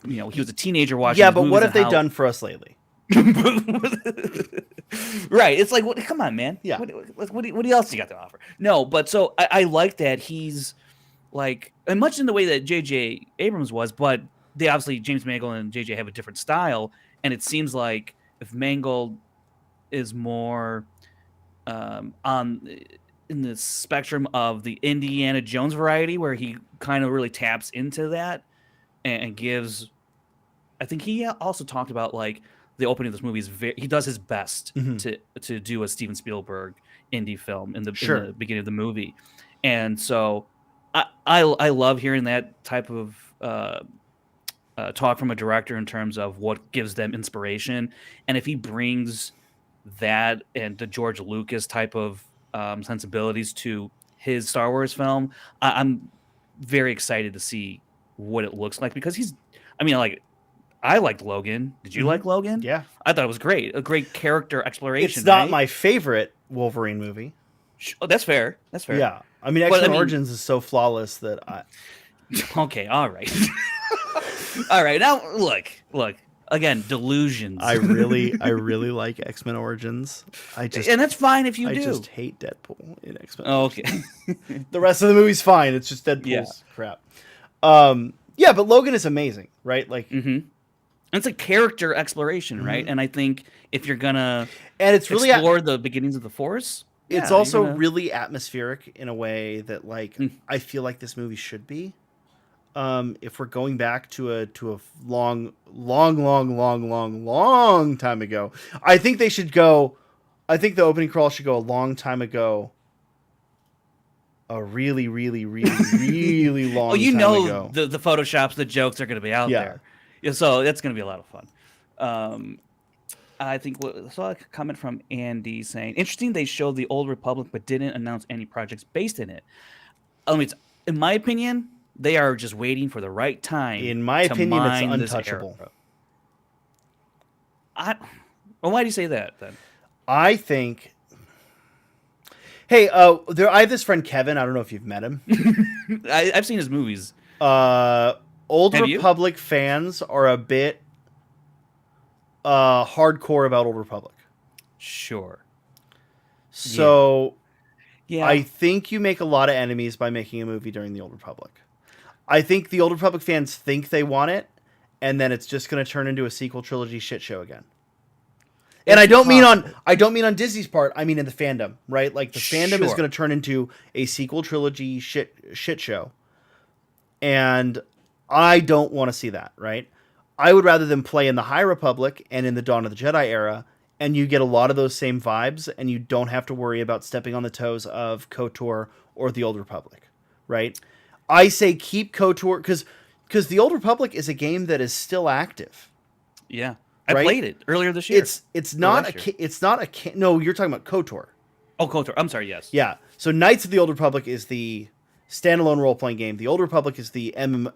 he was a teenager watching Yeah, these but what movies, have and they how done for us lately? right. It's like, what? Come on, man. Yeah. What else you got to offer? No, but so I like that he's like, and much in the way that J.J. Abrams was, but they obviously James Mangold and J.J. have a different style, and it seems like if Mangold is more on in the spectrum of the Indiana Jones variety, where he kind of really taps into that and gives. I think he also talked about like the opening of this movie is he does his best Hmm. to do a Steven Spielberg indie film in Sure. the beginning of the movie, and so I love hearing that type of talk from a director in terms of what gives them inspiration, and if he brings that and the George Lucas type of sensibilities to his Star Wars film, I'm very excited to see what it looks like because I mean, like I liked Logan. Did you Hmm. like Logan? Yeah. I thought it was great. A great character It's exploration, not right? my favorite Wolverine movie. Oh, that's fair. That's fair. Yeah. I mean, But I X-Men mean, Origins is so flawless that I. okay, all right. All right. Now look. Again, delusions. I really like X-Men Origins. And that's fine if you I do. just hate Deadpool in X-Men Oh, Origins. okay. The rest of the movie's fine. It's just Yeah. Deadpool's crap. Yeah, but Logan is amazing, right? Like, Mm-hmm. It's a character exploration, right? mhm. And I think if you're gonna And it's really explore the beginnings of the Force, it's yeah, you're also gonna. really atmospheric in a way that like Mm. I feel like this movie should be. If we're going back to a long time ago, I think they should go. I think the opening crawl should go a long time ago. A really, really, really, really Oh, long you time know ago. the photoshops, the jokes are gonna be out Yeah. there, yeah, so that's gonna be a lot of fun. Um, I think I saw a comment from Andy saying, "Interesting, they showed the Old Republic, but didn't announce any projects based in it." I mean, in my opinion, they are just waiting for the right time In my to opinion, it's mine this era. untouchable. I, well, why do you say that then? I think. Hey, I have this friend Kevin. I don't know if you've met him. I've seen his movies. Old Have you? Republic fans are a bit hardcore about Old Republic. Sure. So Yeah. I think you make a lot of enemies by making a movie during the Old Republic. I think the Old Republic fans think they want it, and then it's just going to turn into a sequel trilogy shit show again. And It's possible. I don't mean on Disney's part. I mean in the fandom, right? Like the fandom is Sure. going to turn into a sequel trilogy shit show, and I don't want to see that. Right? I would rather them play in the High Republic and in the Dawn of the Jedi era, and you get a lot of those same vibes, and you don't have to worry about stepping on the toes of KOTOR or the Old Republic. Right? I say keep KOTOR because the Old Republic is a game that is still active. Yeah. I Right? played it earlier this year. It's Or not last year. no, you're talking about KOTOR. Oh, KOTOR. I'm sorry. Yes. Yeah. So Knights of the Old Republic is the standalone role playing game. The Old Republic is the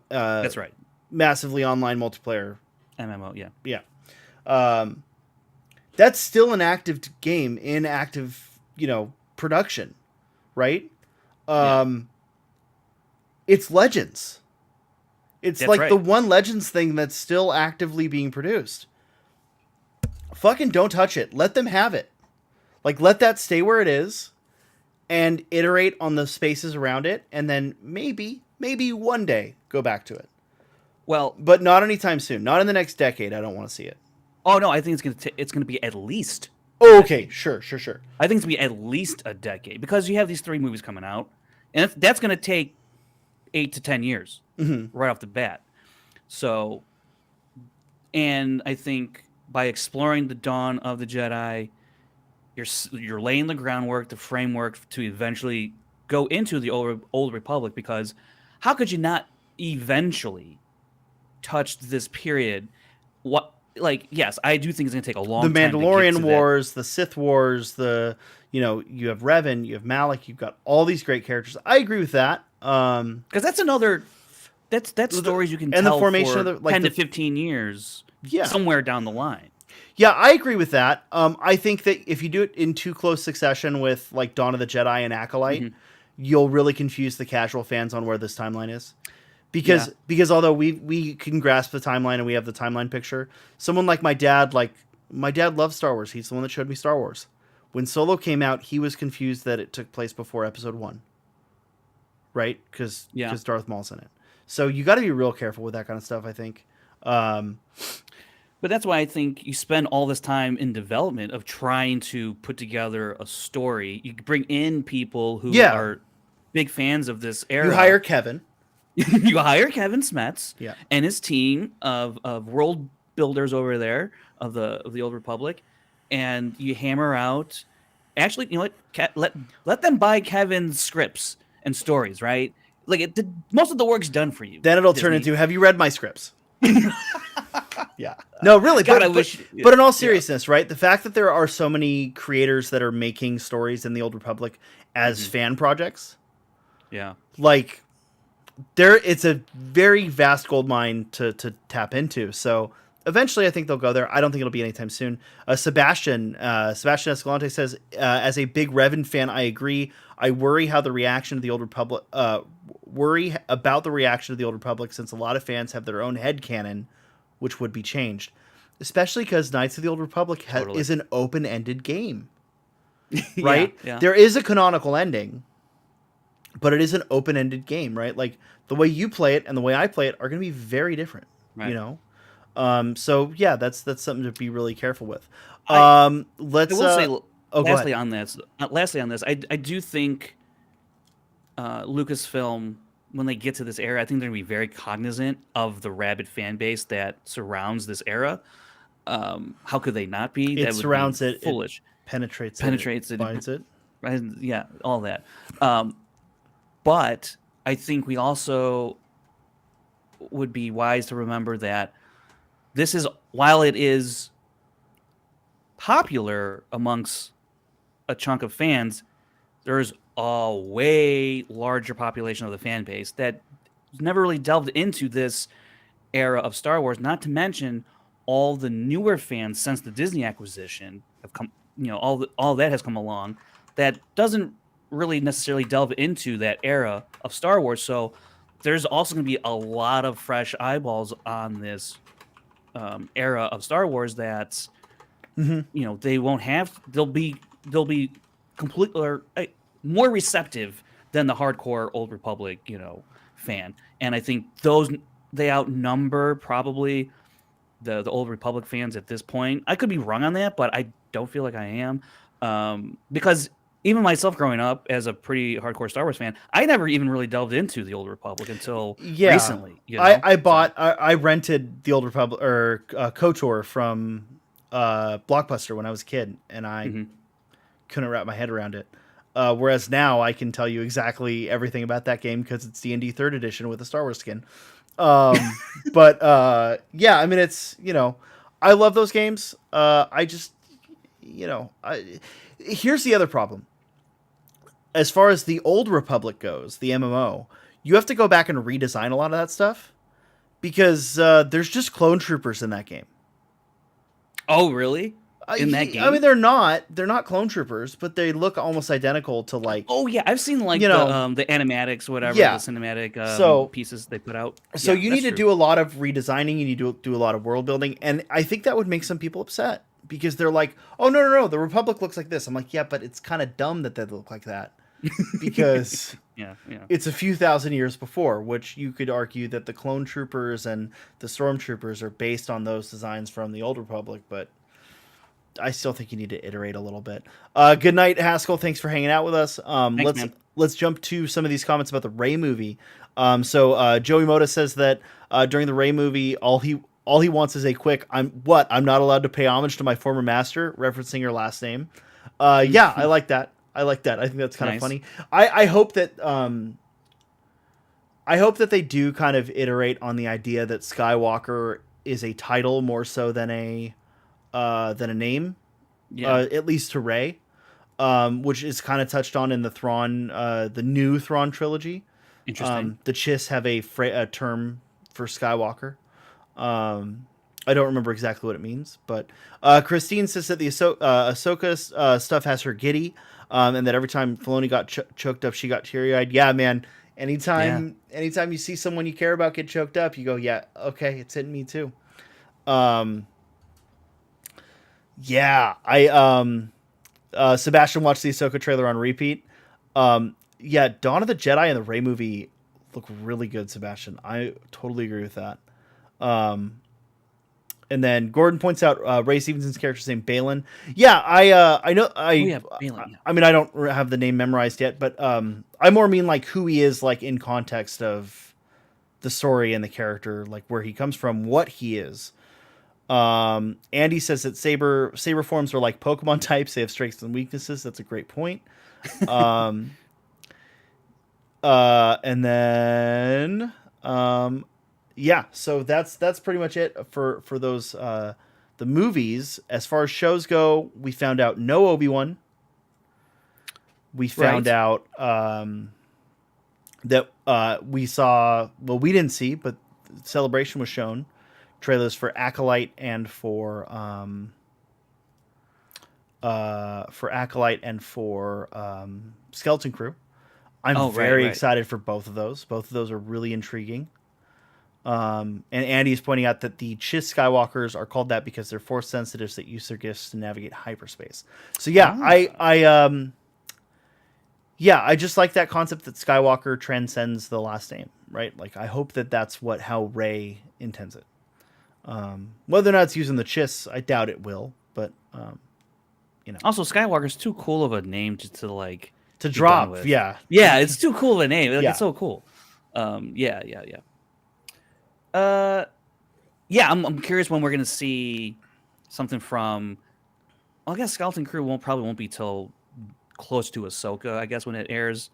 That's right. massively online multiplayer. MMO. Yeah. Yeah. Um, that's still an active game in active, production, right? Yeah. It's Legends. It's That's like right. the one Legends thing that's still actively being produced. Fucking don't touch it. Let them have it. Like, let that stay where it is and iterate on the spaces around it, and then maybe one day go back to it. Well, But not anytime soon. Not in the next decade. I don't want to see it. oh no, I think it's gonna be at least. Oh, okay, sure. I think it's gonna be at least a decade because you have these 3 movies coming out, and that's gonna take 8 to 10 years right off the bat. So, and I think by exploring the dawn of the Jedi, you're laying the groundwork, the framework to eventually go into the old Republic. Because how could you not eventually touch this period? What, like, yes, I do think it's gonna take a long The time to get Mandalorian to Wars, the Sith Wars, you have Revan, you have Malik, you've got all these great characters. I agree with that. because that's another that's stories you can and tell the formation for of the, like 10 the, to 15 years yeah. somewhere down the line. Yeah, I agree with that. I think that if you do it in too close succession with like Dawn of the Jedi and Acolyte, you'll really confuse the casual fans on where this timeline is. Because although we can grasp the timeline and we have the timeline picture, someone like my dad loves Star Wars. He's the one that showed me Star Wars. When Solo came out, he was confused that it took place before Episode 1. Right? Because Darth Maul's in it. So you got to be real careful with that kind of stuff, I think. But that's why I think you spend all this time in development of trying to put together a story. You bring in people who are big fans of this era. You hire Kevin. You hire Kevin Smets Yeah. and his team of world builders over there of the Old Republic, and you hammer out. Actually, you know what? Let them buy Kevin's scripts and stories, right? Like most of the work's done for you. Then it'll turn into, have you read my scripts? Yeah. No, really. God, but in all seriousness, right? The fact that there are so many creators that are making stories in the Old Republic as fan projects. Yeah. Like, it's a very vast gold mine to tap into. So eventually I think they'll go there. I don't think it'll be anytime soon. Sebastian Escalante says, as a big Revan fan, I agree. I worry how the reaction to the Old Republic, worry about the reaction to the Old Republic, since a lot of fans have their own headcanon, which would be changed. Especially because Knights of the Old Republic is an open-ended game. Right? Yeah. There is a canonical ending, but it is an open-ended game, right? Like, the way you play it and the way I play it are going to be very different, you know? So, yeah, that's something to be really careful with. I will say, lastly on this, I do think Lucasfilm, when they get to this era, I think they're going to be very cognizant of the rabid fan base that surrounds this era. How could they not be? It surrounds it. Foolish. It penetrates it. Binds it. Right? Yeah, all that. But I think we also would be wise to remember that this is, while it is popular amongst a chunk of fans, there's a way larger population of the fan base that never really delved into this era of Star Wars. Not to mention all the newer fans since the Disney acquisition have come. You know, all that has come along that doesn't really necessarily delve into that era of Star Wars. So there's also going to be a lot of fresh eyeballs on this era of Star Wars that you know they won't have. They'll be completely or more receptive than the hardcore Old Republic, you know, fan. And I think they outnumber probably the Old Republic fans at this point. I could be wrong on that, but I don't feel like I am, because even myself growing up as a pretty hardcore Star Wars fan, I never even really delved into the Old Republic until recently. You know? I rented the Old Republic or KOTOR from Blockbuster when I was a kid, and I couldn't wrap my head around it. Whereas now I can tell you exactly everything about that game because it's D&D 3rd edition with a Star Wars skin. But yeah, I mean, it's, you know, I love those games. I just, you know, here's the other problem. As far as the Old Republic goes, the MMO, you have to go back and redesign a lot of that stuff because there's just clone troopers in that game. Oh, really? In that game? I mean, they're not clone troopers, but they look almost identical to like. Oh yeah, I've seen like the animatics, whatever, the cinematic pieces they put out. So you need to do a lot of redesigning. You need to do a lot of world building, and I think that would make some people upset because they're like, oh no, the Republic looks like this. I'm like, yeah, but it's kind of dumb that they look like that because yeah. it's a few thousand years before, which you could argue that the clone troopers and the stormtroopers are based on those designs from the Old Republic, but I still think you need to iterate a little bit. Good night, Haskell. Thanks for hanging out with us. Thanks, man. Let's jump to some of these comments about the Rey movie. So Joey Moda says that during the Rey movie, all he wants is a quick I'm not allowed to pay homage to my former master, referencing her last name. Yeah, I like that. I think that's kind of funny. I hope that they do kind of iterate on the idea that Skywalker is a title more so than a name. Yeah. At least to Rey. Which is kind of touched on in the Thrawn, the new Thrawn trilogy. Interesting. The Chiss have a term for Skywalker. I don't remember exactly what it means, but Christine says that the Ahsoka stuff has her giddy, and that every time Filoni got choked up, she got teary-eyed. Yeah, man. Anytime you see someone you care about get choked up, you go, yeah, okay, it's hitting me too. Yeah, Sebastian watched the Ahsoka trailer on repeat. Yeah, Dawn of the Jedi and the Rey movie look really good, Sebastian. I totally agree with that. And then Gordon points out Ray Stevenson's character's name Balin. Yeah, I know. Balin, yeah. I mean, I don't have the name memorized yet, but I more mean like who he is, like in context of the story and the character, like where he comes from, what he is. Andy says that saber forms are like Pokemon types. They have strengths and weaknesses. That's a great point. And then yeah, so that's pretty much it for those the movies. As far as shows go, we found out no Obi-Wan. We found out that we saw, well, we didn't see, but Celebration was shown trailers for Acolyte and for Skeleton Crew. I'm very excited for both of those. Both of those are really intriguing. And Andy's pointing out that the Chiss Skywalkers are called that because they're force sensitives that use their gifts to navigate hyperspace. So yeah, I just like that concept that Skywalker transcends the last name, right? Like I hope that that's how Rey intends it. Whether or not it's using the Chiss, I doubt it will, but you know. Also, Skywalker's too cool of a name to drop. Yeah, it's too cool of a name. Like, yeah. It's so cool. Yeah. I'm curious when we're gonna see something from. Well, I guess Skeleton Crew probably won't be till close to Ahsoka. I guess when it airs,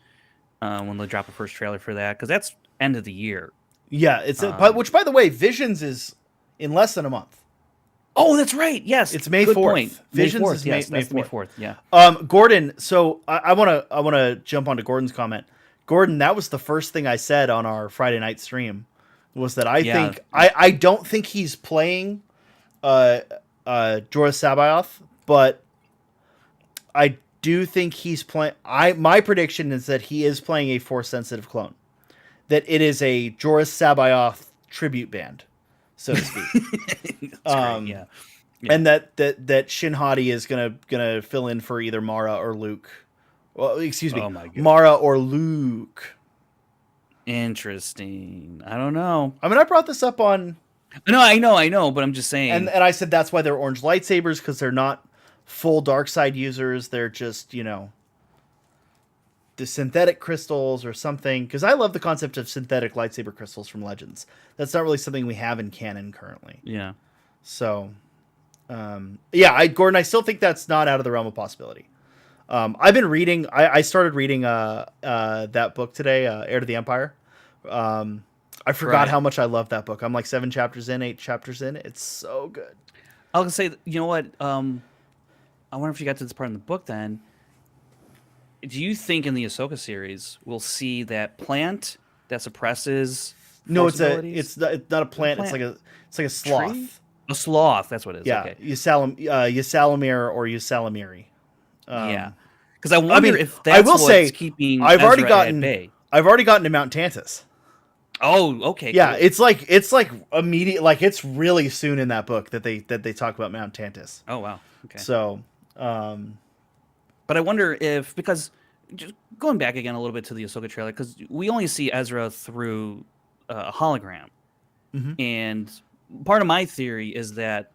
when they drop a first trailer for that, because that's end of the year. Yeah, it's which, by the way, Visions is in less than a month. Oh, that's right. Yes, it's May 4th. Visions May 4th, is yes, May 4th. Yeah. Gordon. So I want to jump onto Gordon's comment. Gordon, that was the first thing I said on our Friday night stream. Was that I don't think he's playing Jorah Sabaoth, but I do think he's playing. My prediction is that he is playing a force sensitive clone. That it is a Jorah Sabaoth tribute band, so to speak. Great, yeah. And that Shin Hati is gonna fill in for either Mara or Luke. Well, excuse me, Mara or Luke. Interesting. I don't know. I mean, I brought this up on. No, I know, but I'm just saying. And I said that's why they're orange lightsabers, because they're not full dark side users. They're just, the synthetic crystals or something. Because I love the concept of synthetic lightsaber crystals from Legends. That's not really something we have in canon currently. Yeah. So, Gordon, I still think that's not out of the realm of possibility. I've been reading. I started reading that book today, Heir to the Empire. I forgot how much I love that book. I'm like 8 chapters in. It's so good. I was gonna say, you know what? I wonder if you got to this part in the book. Then, do you think in the Ahsoka series we'll see that plant that suppresses? No, it's not a plant. It's like a sloth. Tree? A sloth. That's what it is. Yeah, okay. Ysalamir or Ysalamiri. Yeah, because I wonder if that's keeping. I've already gotten to Mount Tantus. Oh, okay, Yeah, cool. it's like immediate, like it's really soon in that book that they talk about Mount Tantus. Oh, wow. Okay. So, um, But I wonder if, because just going back again a little bit to the Ahsoka trailer, because we only see Ezra through a hologram, mhm. and part of my theory is that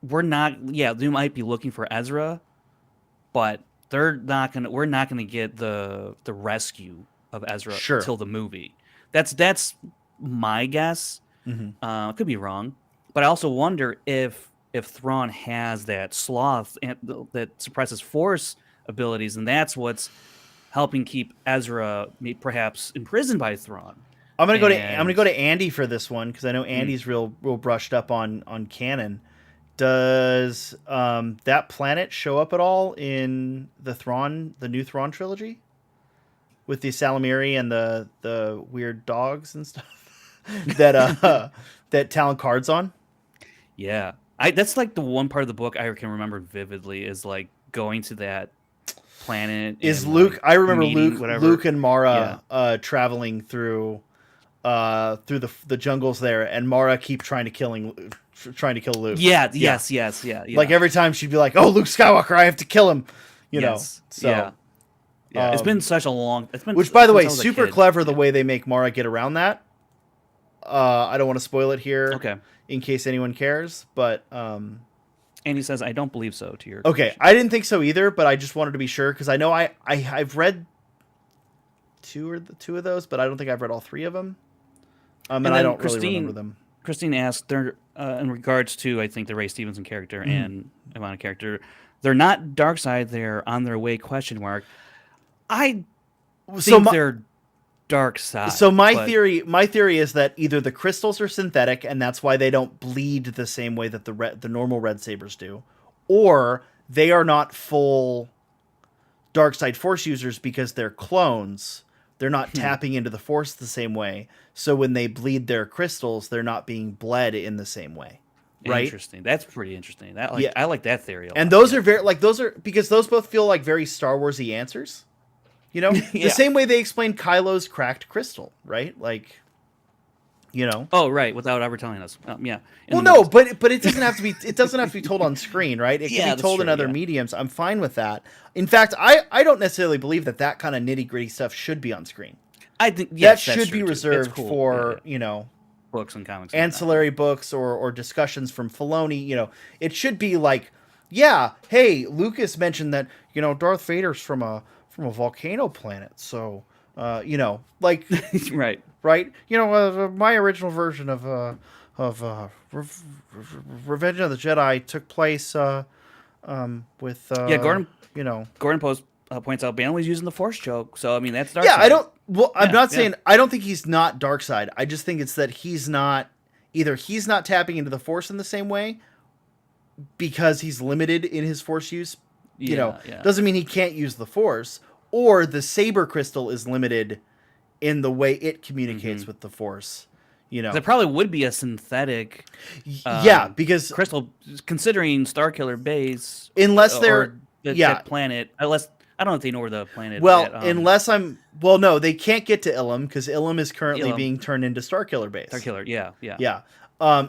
we're not. Yeah, they might be looking for Ezra, but we're not gonna get the rescue of Ezra Sure. till the movie. That's my guess. Hmm. I could be wrong, but I also wonder if Thrawn has that sloth that suppresses Force abilities, and that's what's helping keep Ezra perhaps imprisoned by Thrawn. I'm gonna And go to Andy for this one because I know mm, Andy's real brushed up on canon. Does that planet show up at all in the new Thrawn trilogy with the Salamiri and the weird dogs and stuff that that Talon Card's on? yeah, I that's like the one part of the book I can remember vividly is like going to that planet Is and Luke? like I remember meeting Luke whatever. and Yeah, Mara traveling through the jungles there, and Mara trying to kill Luke. yeah, Yeah, yes, yes, yeah, like yeah, every time she'd be like, "Oh, Luke Skywalker, I have to kill him," you know. yes, So, yeah, yeah. It's been um, such a long. It's been which by the since way, I was a super kid. clever the Yeah. way they make Mara get around that. I don't want to spoil it here Okay. in case anyone cares, but And he says, "I don't believe so." To your okay, question. I didn't think so either, but I just wanted to be sure because I know I've read two of those, but I don't think I've read all three of them. And And I then don't really remember them. Christine asked, they're in regards to I think the Ray Stevenson character Mhm. and Ivana character, they're not dark side. They're on their way? Question mark. I So think my they're dark so side, my but theory is that either the crystals are synthetic and that's why they don't bleed the same way that the normal red sabers do, or they are not full dark side force users because they're clones. They're not hmm, tapping into the force the same way. So when they bleed their crystals, they're not being bled in the same way. Right? interesting. That's pretty interesting. That Yeah. I like that theory a And lot. those Yeah, are very like those are because those both feel like very Star Warsy answers. You know? The yeah. same way they explained Kylo's cracked crystal, right? Like, you know. Oh, right. Without ever telling us. Yeah, in Well, the no, movies. but it doesn't have to be told on screen, right? It can be Yeah, that's told in true. other Yeah, mediums. I'm fine with that. In fact, I don't necessarily believe that kind of nitty-gritty stuff should be on screen. I think That yes, that's should true be too. It's reserved cool. Yeah, yeah. for, Books and comics and whatnot. Yeah. ancillary books or discussions from Filoni. It should be like, yeah, hey, Lucas mentioned that, Darth Vader's from a volcano planet. So, like, Right. right? My original version of Revenge of the Jedi took place with Yeah, Gordon you know. Gordon Post points out Ban was using the Force choke, so I mean that's dark Yeah, I side. don't. Well, I'm Yeah, not yeah, saying I don't think he's not dark side. I just think it's that he's not either he's not tapping into the Force in the same way because he's limited in his Force use. yeah, yeah. Doesn't mean he can't use the Force, or the Saber Crystal is limited in the way it Mm-hmm. communicates with the Force. There probably would be a synthetic Yeah, because crystal, considering Starkiller Base unless they're or yeah, that planet. Unless I don't know if they know where the planet well, that no, they can't get to Ilum because Ilum is currently Elam being turned into Starkiller Base. Starkiller. Yeah, yeah. Yeah.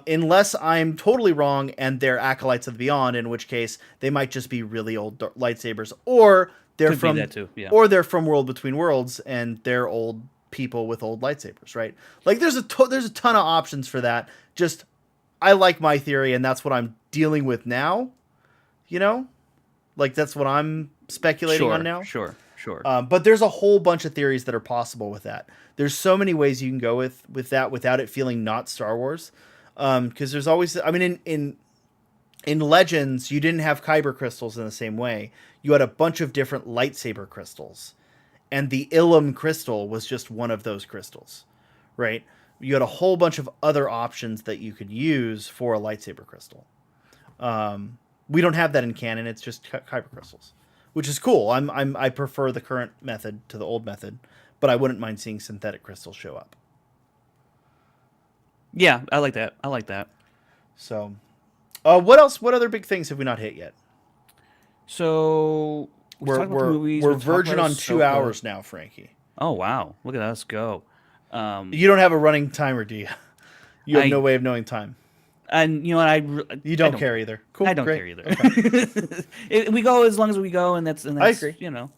Unless I'm totally wrong and they're acolytes of the beyond, in which case they might just be really old lightsabers, or Could be that too. Yeah. they're from World Between Worlds and they're old people with old lightsabers, right? Like there's there's a ton of options for that. Just I like my theory, and that's what I'm dealing with now. You know, like that's what I'm speculating on Sure, now. sure, sure. But there's a whole bunch of theories that are possible with that. There's so many ways you can go with that without it feeling not Star Wars. Because there's always, I mean, in Legends, you didn't have kyber crystals in the same way. You had a bunch of different lightsaber crystals, and the Ilum crystal was just one of those crystals, right? You had a whole bunch of other options that you could use for a lightsaber crystal. We don't have that in canon. It's just kyber crystals, which is cool. I prefer the current method to the old method, but I wouldn't mind seeing synthetic crystals show up. Yeah, I like that. I like that. So, what else? What other big things have we not hit yet? So we talked about the movies. We're we talked verging about on 2 Ahsoka. hours now, Frankie. Oh wow! Look at us go. You don't have a running timer, do you? You have no way of knowing time. And you know what? You don't care either. Cool. I don't great. care either. Okay. We go as long as we go, and that's I agree. you know.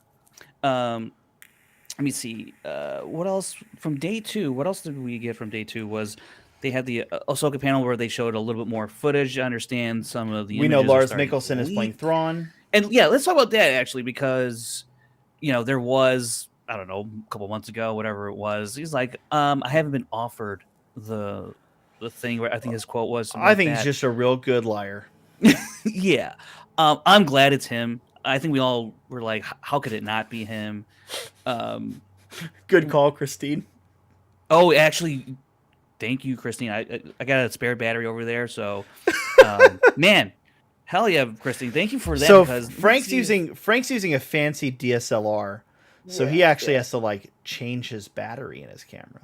Let me see. What else from day 2? What else did we get from day 2? Was they had the Ahsoka panel where they showed a little bit more footage to understand some of the We know images are Lars starting to Mikkelsen is playing leak. Thrawn. And yeah, let's talk about that actually, because there was, I don't know, a couple months ago, whatever it was. He's like, I haven't been offered the thing where I think his quote was something I like think that. he's just a real good liar. Yeah. I'm glad it's him. I think we all were like, how could it not be him? Good call, Christine. Oh, actually, thank you, Christine. I got a spare battery over there, so man, hell yeah, Christine. Thank you for that. So because Frank's using a fancy DSLR, so he actually has to like change his battery in his camera.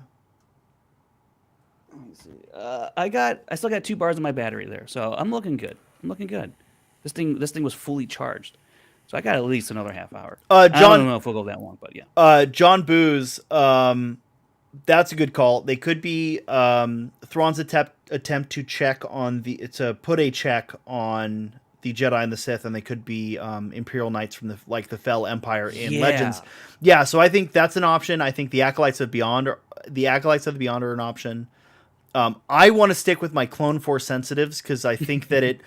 Let me see. I still got 2 bars of my battery there, so I'm looking good. This thing was fully charged, so I got at least another half hour. I don't know if we'll go that long, but yeah. John Booz, that's a good call. They could be Thrawn's attempt to put a check on the Jedi and the Sith, and they could be Imperial Knights from the Fel Empire in Legends. Yeah, so I think that's an option. I think the Acolytes of the Beyond are an option. I want to stick with my Clone Force sensitives because I think that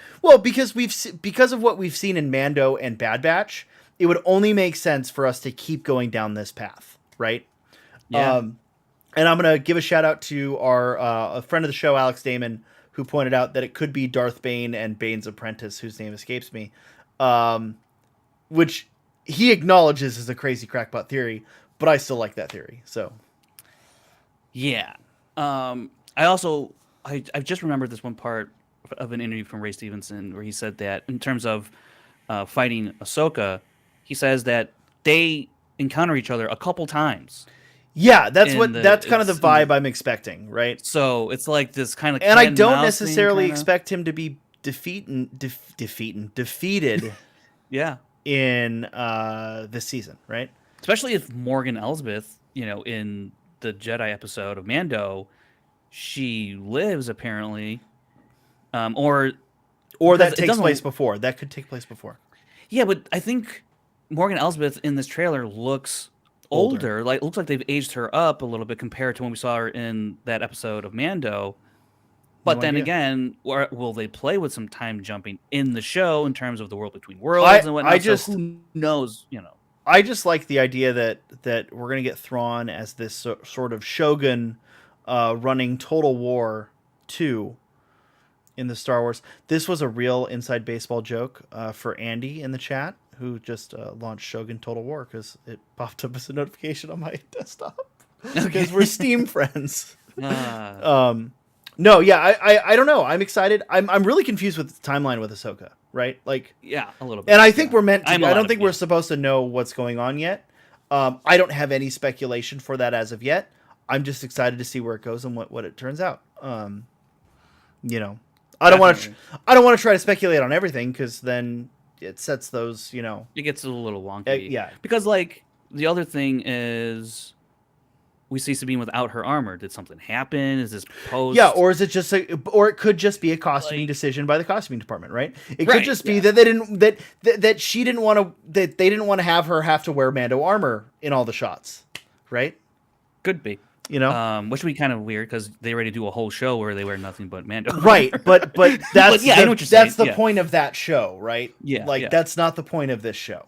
because of what we've seen in Mando and Bad Batch, it would only make sense for us to keep going down this path, right? Yeah. And I'm gonna give a shout out to our a friend of the show, Alex Damon, who pointed out that it could be Darth Bane and Bane's apprentice, whose name escapes me, which he acknowledges is a crazy crackpot theory, but I still like that theory. So, yeah. I've just remembered this one part of an interview from Ray Stevenson where he said that in terms of fighting Ahsoka, he says that they encounter each other a couple times. Yeah, that's kind of the vibe I'm expecting, right? So it's like this kind of, and I don't necessarily expect him to be defeated. Yeah, in this season, right? Especially if Morgan Elsbeth, in the Jedi episode of Mando, she lives apparently, or that takes place before. That could take place before. Yeah, but I think Morgan Elsbeth in this trailer looks older. Like, looks like they've aged her up a little bit compared to when we saw her in that episode of Mando. But then again, will they play with some time jumping in the show in terms of the world between worlds and whatnot? Who knows? I just like the idea that we're gonna get Thrawn as this sort of shogun running Total War 2 in the Star Wars. This was a real inside baseball joke for Andy in the chat, who just launched Shogun Total War because it popped up as a notification on my desktop because we're Steam friends. No, yeah, I don't know. I'm excited. I'm really confused with the timeline with Ahsoka, right? Like, yeah, a little bit. And I think we're meant to. I don't think we're supposed to know what's going on yet. I don't have any speculation for that as of yet. I'm just excited to see where it goes and what it turns out. I don't want to try to speculate on everything because then it sets those, it gets a little wonky. Yeah. Because like the other thing is we see Sabine without her armor. Did something happen? Is this post? Yeah, or is it just or it could just be a costuming decision by the costuming department, right? It could just be that they didn't that she didn't want to that they didn't want to have her have to wear Mando armor in all the shots, right? Could be. Which would be kind of weird because they already do a whole show where they wear nothing but Mando. Right, but that's I know what you're saying. The point of that show, right? Yeah, that's not the point of this show.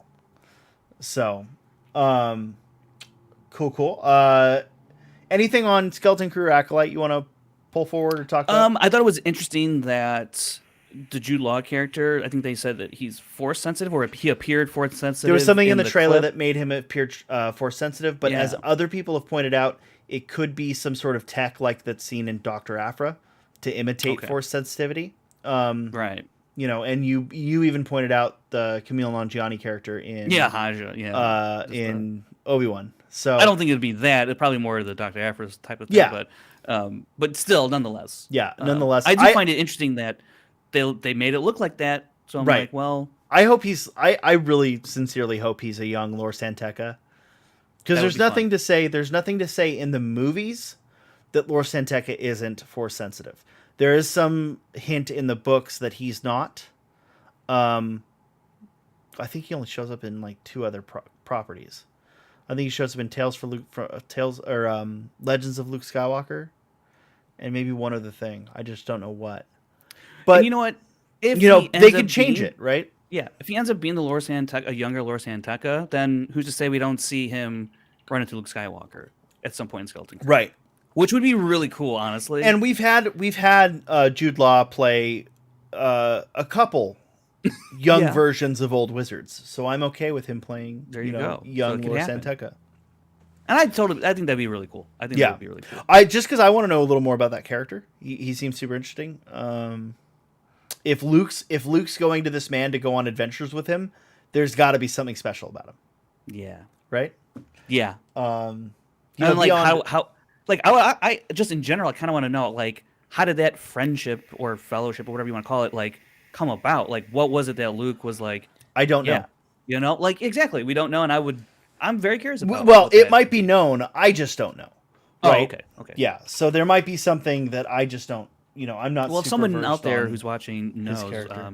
So, cool. Anything on Skeleton Crew or Acolyte you want to pull forward or talk about? I thought it was interesting that the Jude Law character, I think they said that he's force sensitive, or he appeared force sensitive. There was something in the trailer that made him appear force sensitive, but as other people have pointed out, it could be some sort of tech like that's seen in Dr. Aphra to imitate force sensitivity. Right. And you even pointed out the Camille Nanjiani character in Haja, in Obi-Wan. So I don't think it'd be that. It's probably more of the Dr. Aphra's type of thing. Yeah. But still, nonetheless. Yeah, nonetheless. I do find it interesting that they made it look like that. So I'm like, well, I hope I really sincerely hope he's a young Lor San Tekka. Because there's nothing to say in the movies that Lor San Tekka isn't force sensitive. There is some hint in the books that he's not. I think he only shows up in like 2 other properties. I think he shows up in Legends of Luke Skywalker, and maybe one other thing. I just don't know what. But and you know what? If they could change it, right? Yeah, if he ends up being the Lor San Tekka, a younger Lor San Tekka, then who's to say we don't see him run into Luke Skywalker at some point in Skeleton Crew? Right. Which would be really cool, honestly. And we've had Jude Law play a couple young versions of old wizards, so I'm okay with him playing. There you go. Young So Lor San Tekka. And I think that'd be really cool. I think that would be really cool. Just because I want to know a little more about that character. He seems super interesting. If Luke's going to this man to go on adventures with him, there's got to be something special about him. Yeah. Right. Yeah. And like how like I just in general I kind of want to know like how did that friendship or fellowship or whatever you want to call it like come about? Like what was it that Luke was like? I don't know. You know, like exactly. We don't know, and I'm very curious about. Well, it might be known. I just don't know. Right? Oh, okay. Yeah. So there might be something that I just don't. I'm not. Well, if super someone out there on who's watching knows, character.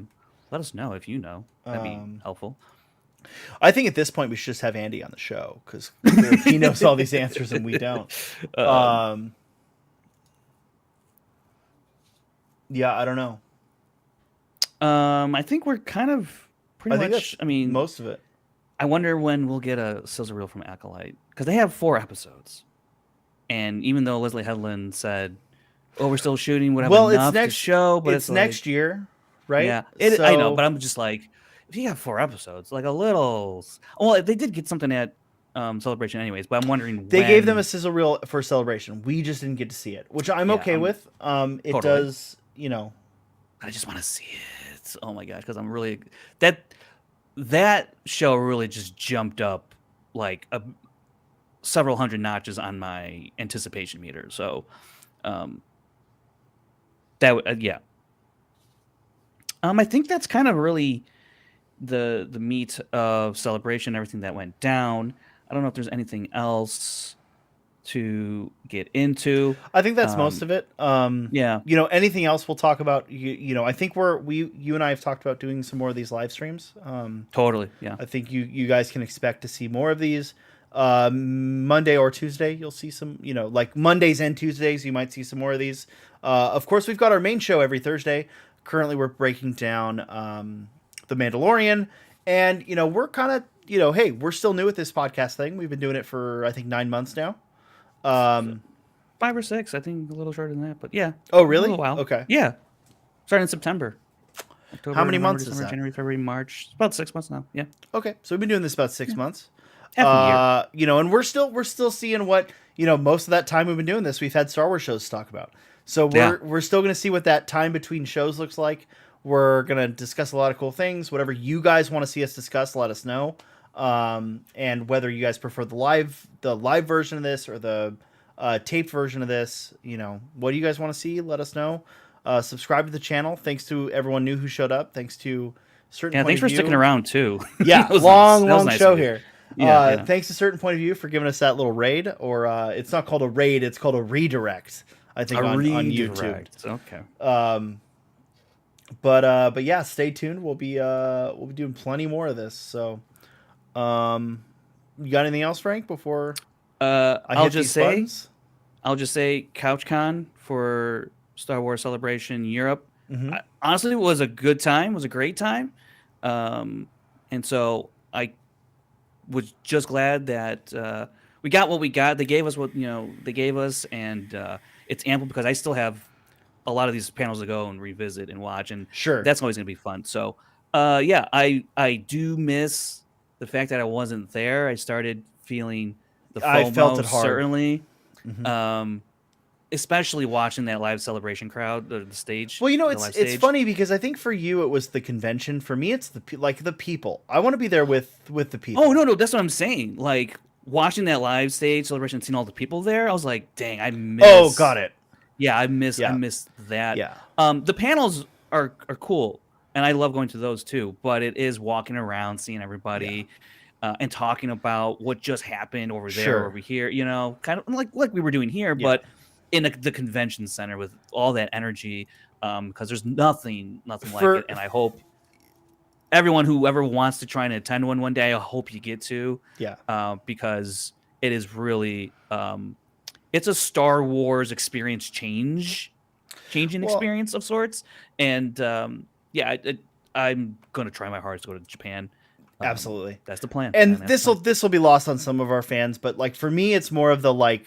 let us know if you know. That'd be helpful. I think at this point we should just have Andy on the show because he knows all these answers and we don't. Yeah, I don't know. I think we're kind of pretty much. I mean, most of it. I wonder when we'll get a sizzle reel from Acolyte because they have 4 episodes, and even though Leslie Headland said, "Oh, we're still shooting, whatever." Enough to show, but it's next year, right? Yeah, I know, but I'm just like, if you have 4 episodes, like a little. Well, they did get something at Celebration, anyways. But I'm wondering they gave them a sizzle reel for Celebration. We just didn't get to see it, which I'm okay with. It does, I just want to see it. Oh my gosh, because I'm really that show really just jumped up like several hundred notches on my anticipation meter. So, yeah. I think that's kind of really the meat of Celebration, everything that went down. I don't know if there's anything else to get into. I think that's most of it. Yeah. Anything else we'll talk about. I think you and I have talked about doing some more of these live streams. Totally. Yeah. I think you guys can expect to see more of these. Monday or Tuesday, you'll see some. Like Mondays and Tuesdays, you might see some more of these. Of course, we've got our main show every Thursday. Currently, we're breaking down The Mandalorian, and we're kind of hey, we're still new at this podcast thing. We've been doing it for I think 9 months now. 5 or 6, I think a little shorter than that, but yeah. Oh, really? A while. Okay. Yeah. Starting in September. October, how many November, months December, is that? January, February, March. It's about 6 months now. Yeah. Okay, so we've been doing this about 6 months. Half a year. And we're still seeing what most of that time we've been doing this, we've had Star Wars shows to talk about. So we're still going to see what that time between shows looks like. We're going to discuss a lot of cool things. Whatever you guys want to see us discuss, let us know. And whether you guys prefer the live version of this or the taped version of this, what do you guys want to see? Let us know. Subscribe to the channel. Thanks to everyone new who showed up. Thanks to certain. Yeah, thanks for sticking around too. Yeah, long nice show here. Yeah. Thanks to Certain Point of View for giving us that little raid, or it's not called a raid, it's called a redirect. I think on YouTube. Okay. But yeah, stay tuned. We'll be doing plenty more of this. So, you got anything else, Frank? Before I'll just say CouchCon for Star Wars Celebration Europe. Mm-hmm. Honestly, it was a good time. It was a great time. And so I was just glad that we got what we got. They gave us what they gave us, and it's ample because I still have a lot of these panels to go and revisit and watch, and sure, that's always going to be fun. So, yeah, I do miss the fact that I wasn't there. I started feeling the FOMO, I felt it hard. Certainly. Mm-hmm. Especially watching that live celebration crowd, the stage. Well, it's funny because I think for you it was the convention. For me, it's the people. I want to be there with the people. Oh no, that's what I'm saying. Like watching that live stage celebration, and seeing all the people there, I was like, dang, I miss. Oh, got it. Yeah, I miss that. Yeah. The panels are cool, and I love going to those too. But it is walking around, seeing everybody. Yeah. And talking about what just happened over there, over here, kind of like we were doing here, but in the convention center with all that energy, because there's nothing like it. And I hope everyone who ever wants to try and attend one day, I hope you get to. Yeah. Because it is really it's a Star Wars experience changing experience of sorts. And I'm going to try my hardest to go to Japan. Absolutely. That's the plan. And this will be lost on some of our fans, but like for me, it's more of the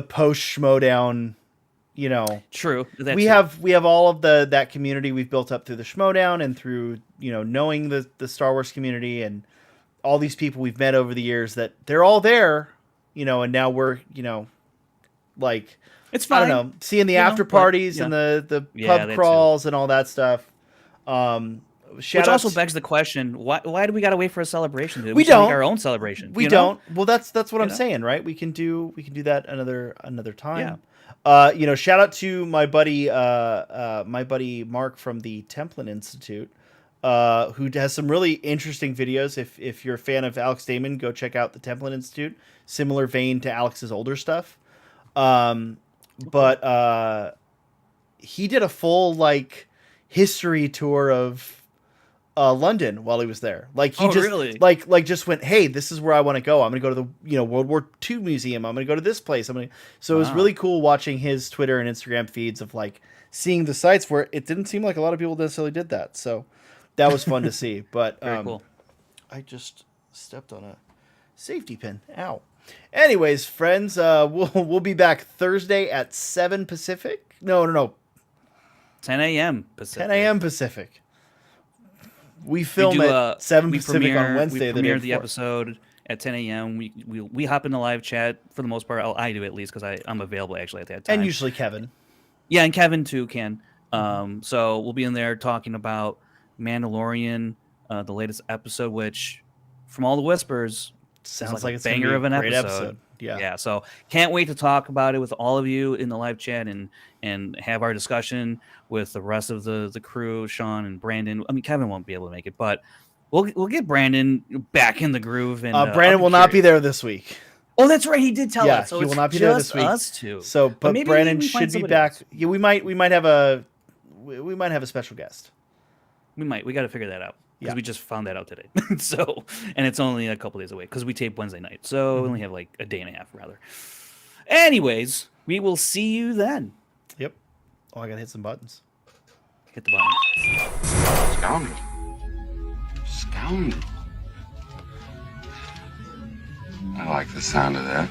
post Schmodown, you know. True. We have all of that community we've built up through the Schmodown and through, you know, knowing the Star Wars community and all these people we've met over the years that they're all there, you know, and now we're, you know, like, it's fine. I don't know, seeing the after parties and the pub crawls and all that stuff. Which also begs the question: why do we got to wait for a celebration? We don't make our own celebration. We don't. Well, that's what I'm saying, right? We can do that another time. Yeah. You know, shout out to my buddy Mark from the Templin Institute, who has some really interesting videos. If you're a fan of Alex Damon, go check out the Templin Institute. Similar vein to Alex's older stuff. But he did a full like history tour of London while he was there. Like he really? like just went, hey, this is where I want to go. I'm gonna go to the World War II museum. I'm gonna go to this place. So it was really cool watching his Twitter and Instagram feeds of like seeing the sites where it didn't seem like a lot of people necessarily did that. So that was fun to see. But very cool. I just stepped on a safety pin. Ow. Anyways, friends, we'll be back Thursday at 7 Pacific. No. 10 a.m. Pacific. 10 a.m. Pacific. We film at 7 Pacific on Wednesday. We premiere the episode at 10 a.m. We hop in the live chat for the most part. I do at least because I'm available actually at that time. And usually Kevin. Yeah, and Kevin too can. So we'll be in there talking about Mandalorian, the latest episode, which from all the whispers sounds like a it's banger of an episode. Yeah. So can't wait to talk about it with all of you in the live chat and have our discussion with the rest of the crew, Sean and Brandon. I mean, Kevin won't be able to make it, but we'll get Brandon back in the groove. And Brandon will not be there this week. Oh, that's right. He did tell us. So he will not be there this week. Us two. So, but Brandon should be back. Else. Yeah, we might have a special guest. We might. We got to figure that out. Because we just found that out today. So, and it's only a couple days away because we tape Wednesday night. So we only have like a day and a half, rather. Anyways, we will see you then. Yep. Oh, I got to hit some buttons. Hit the buttons. Scoundrel. Scoundrel. I like the sound of that.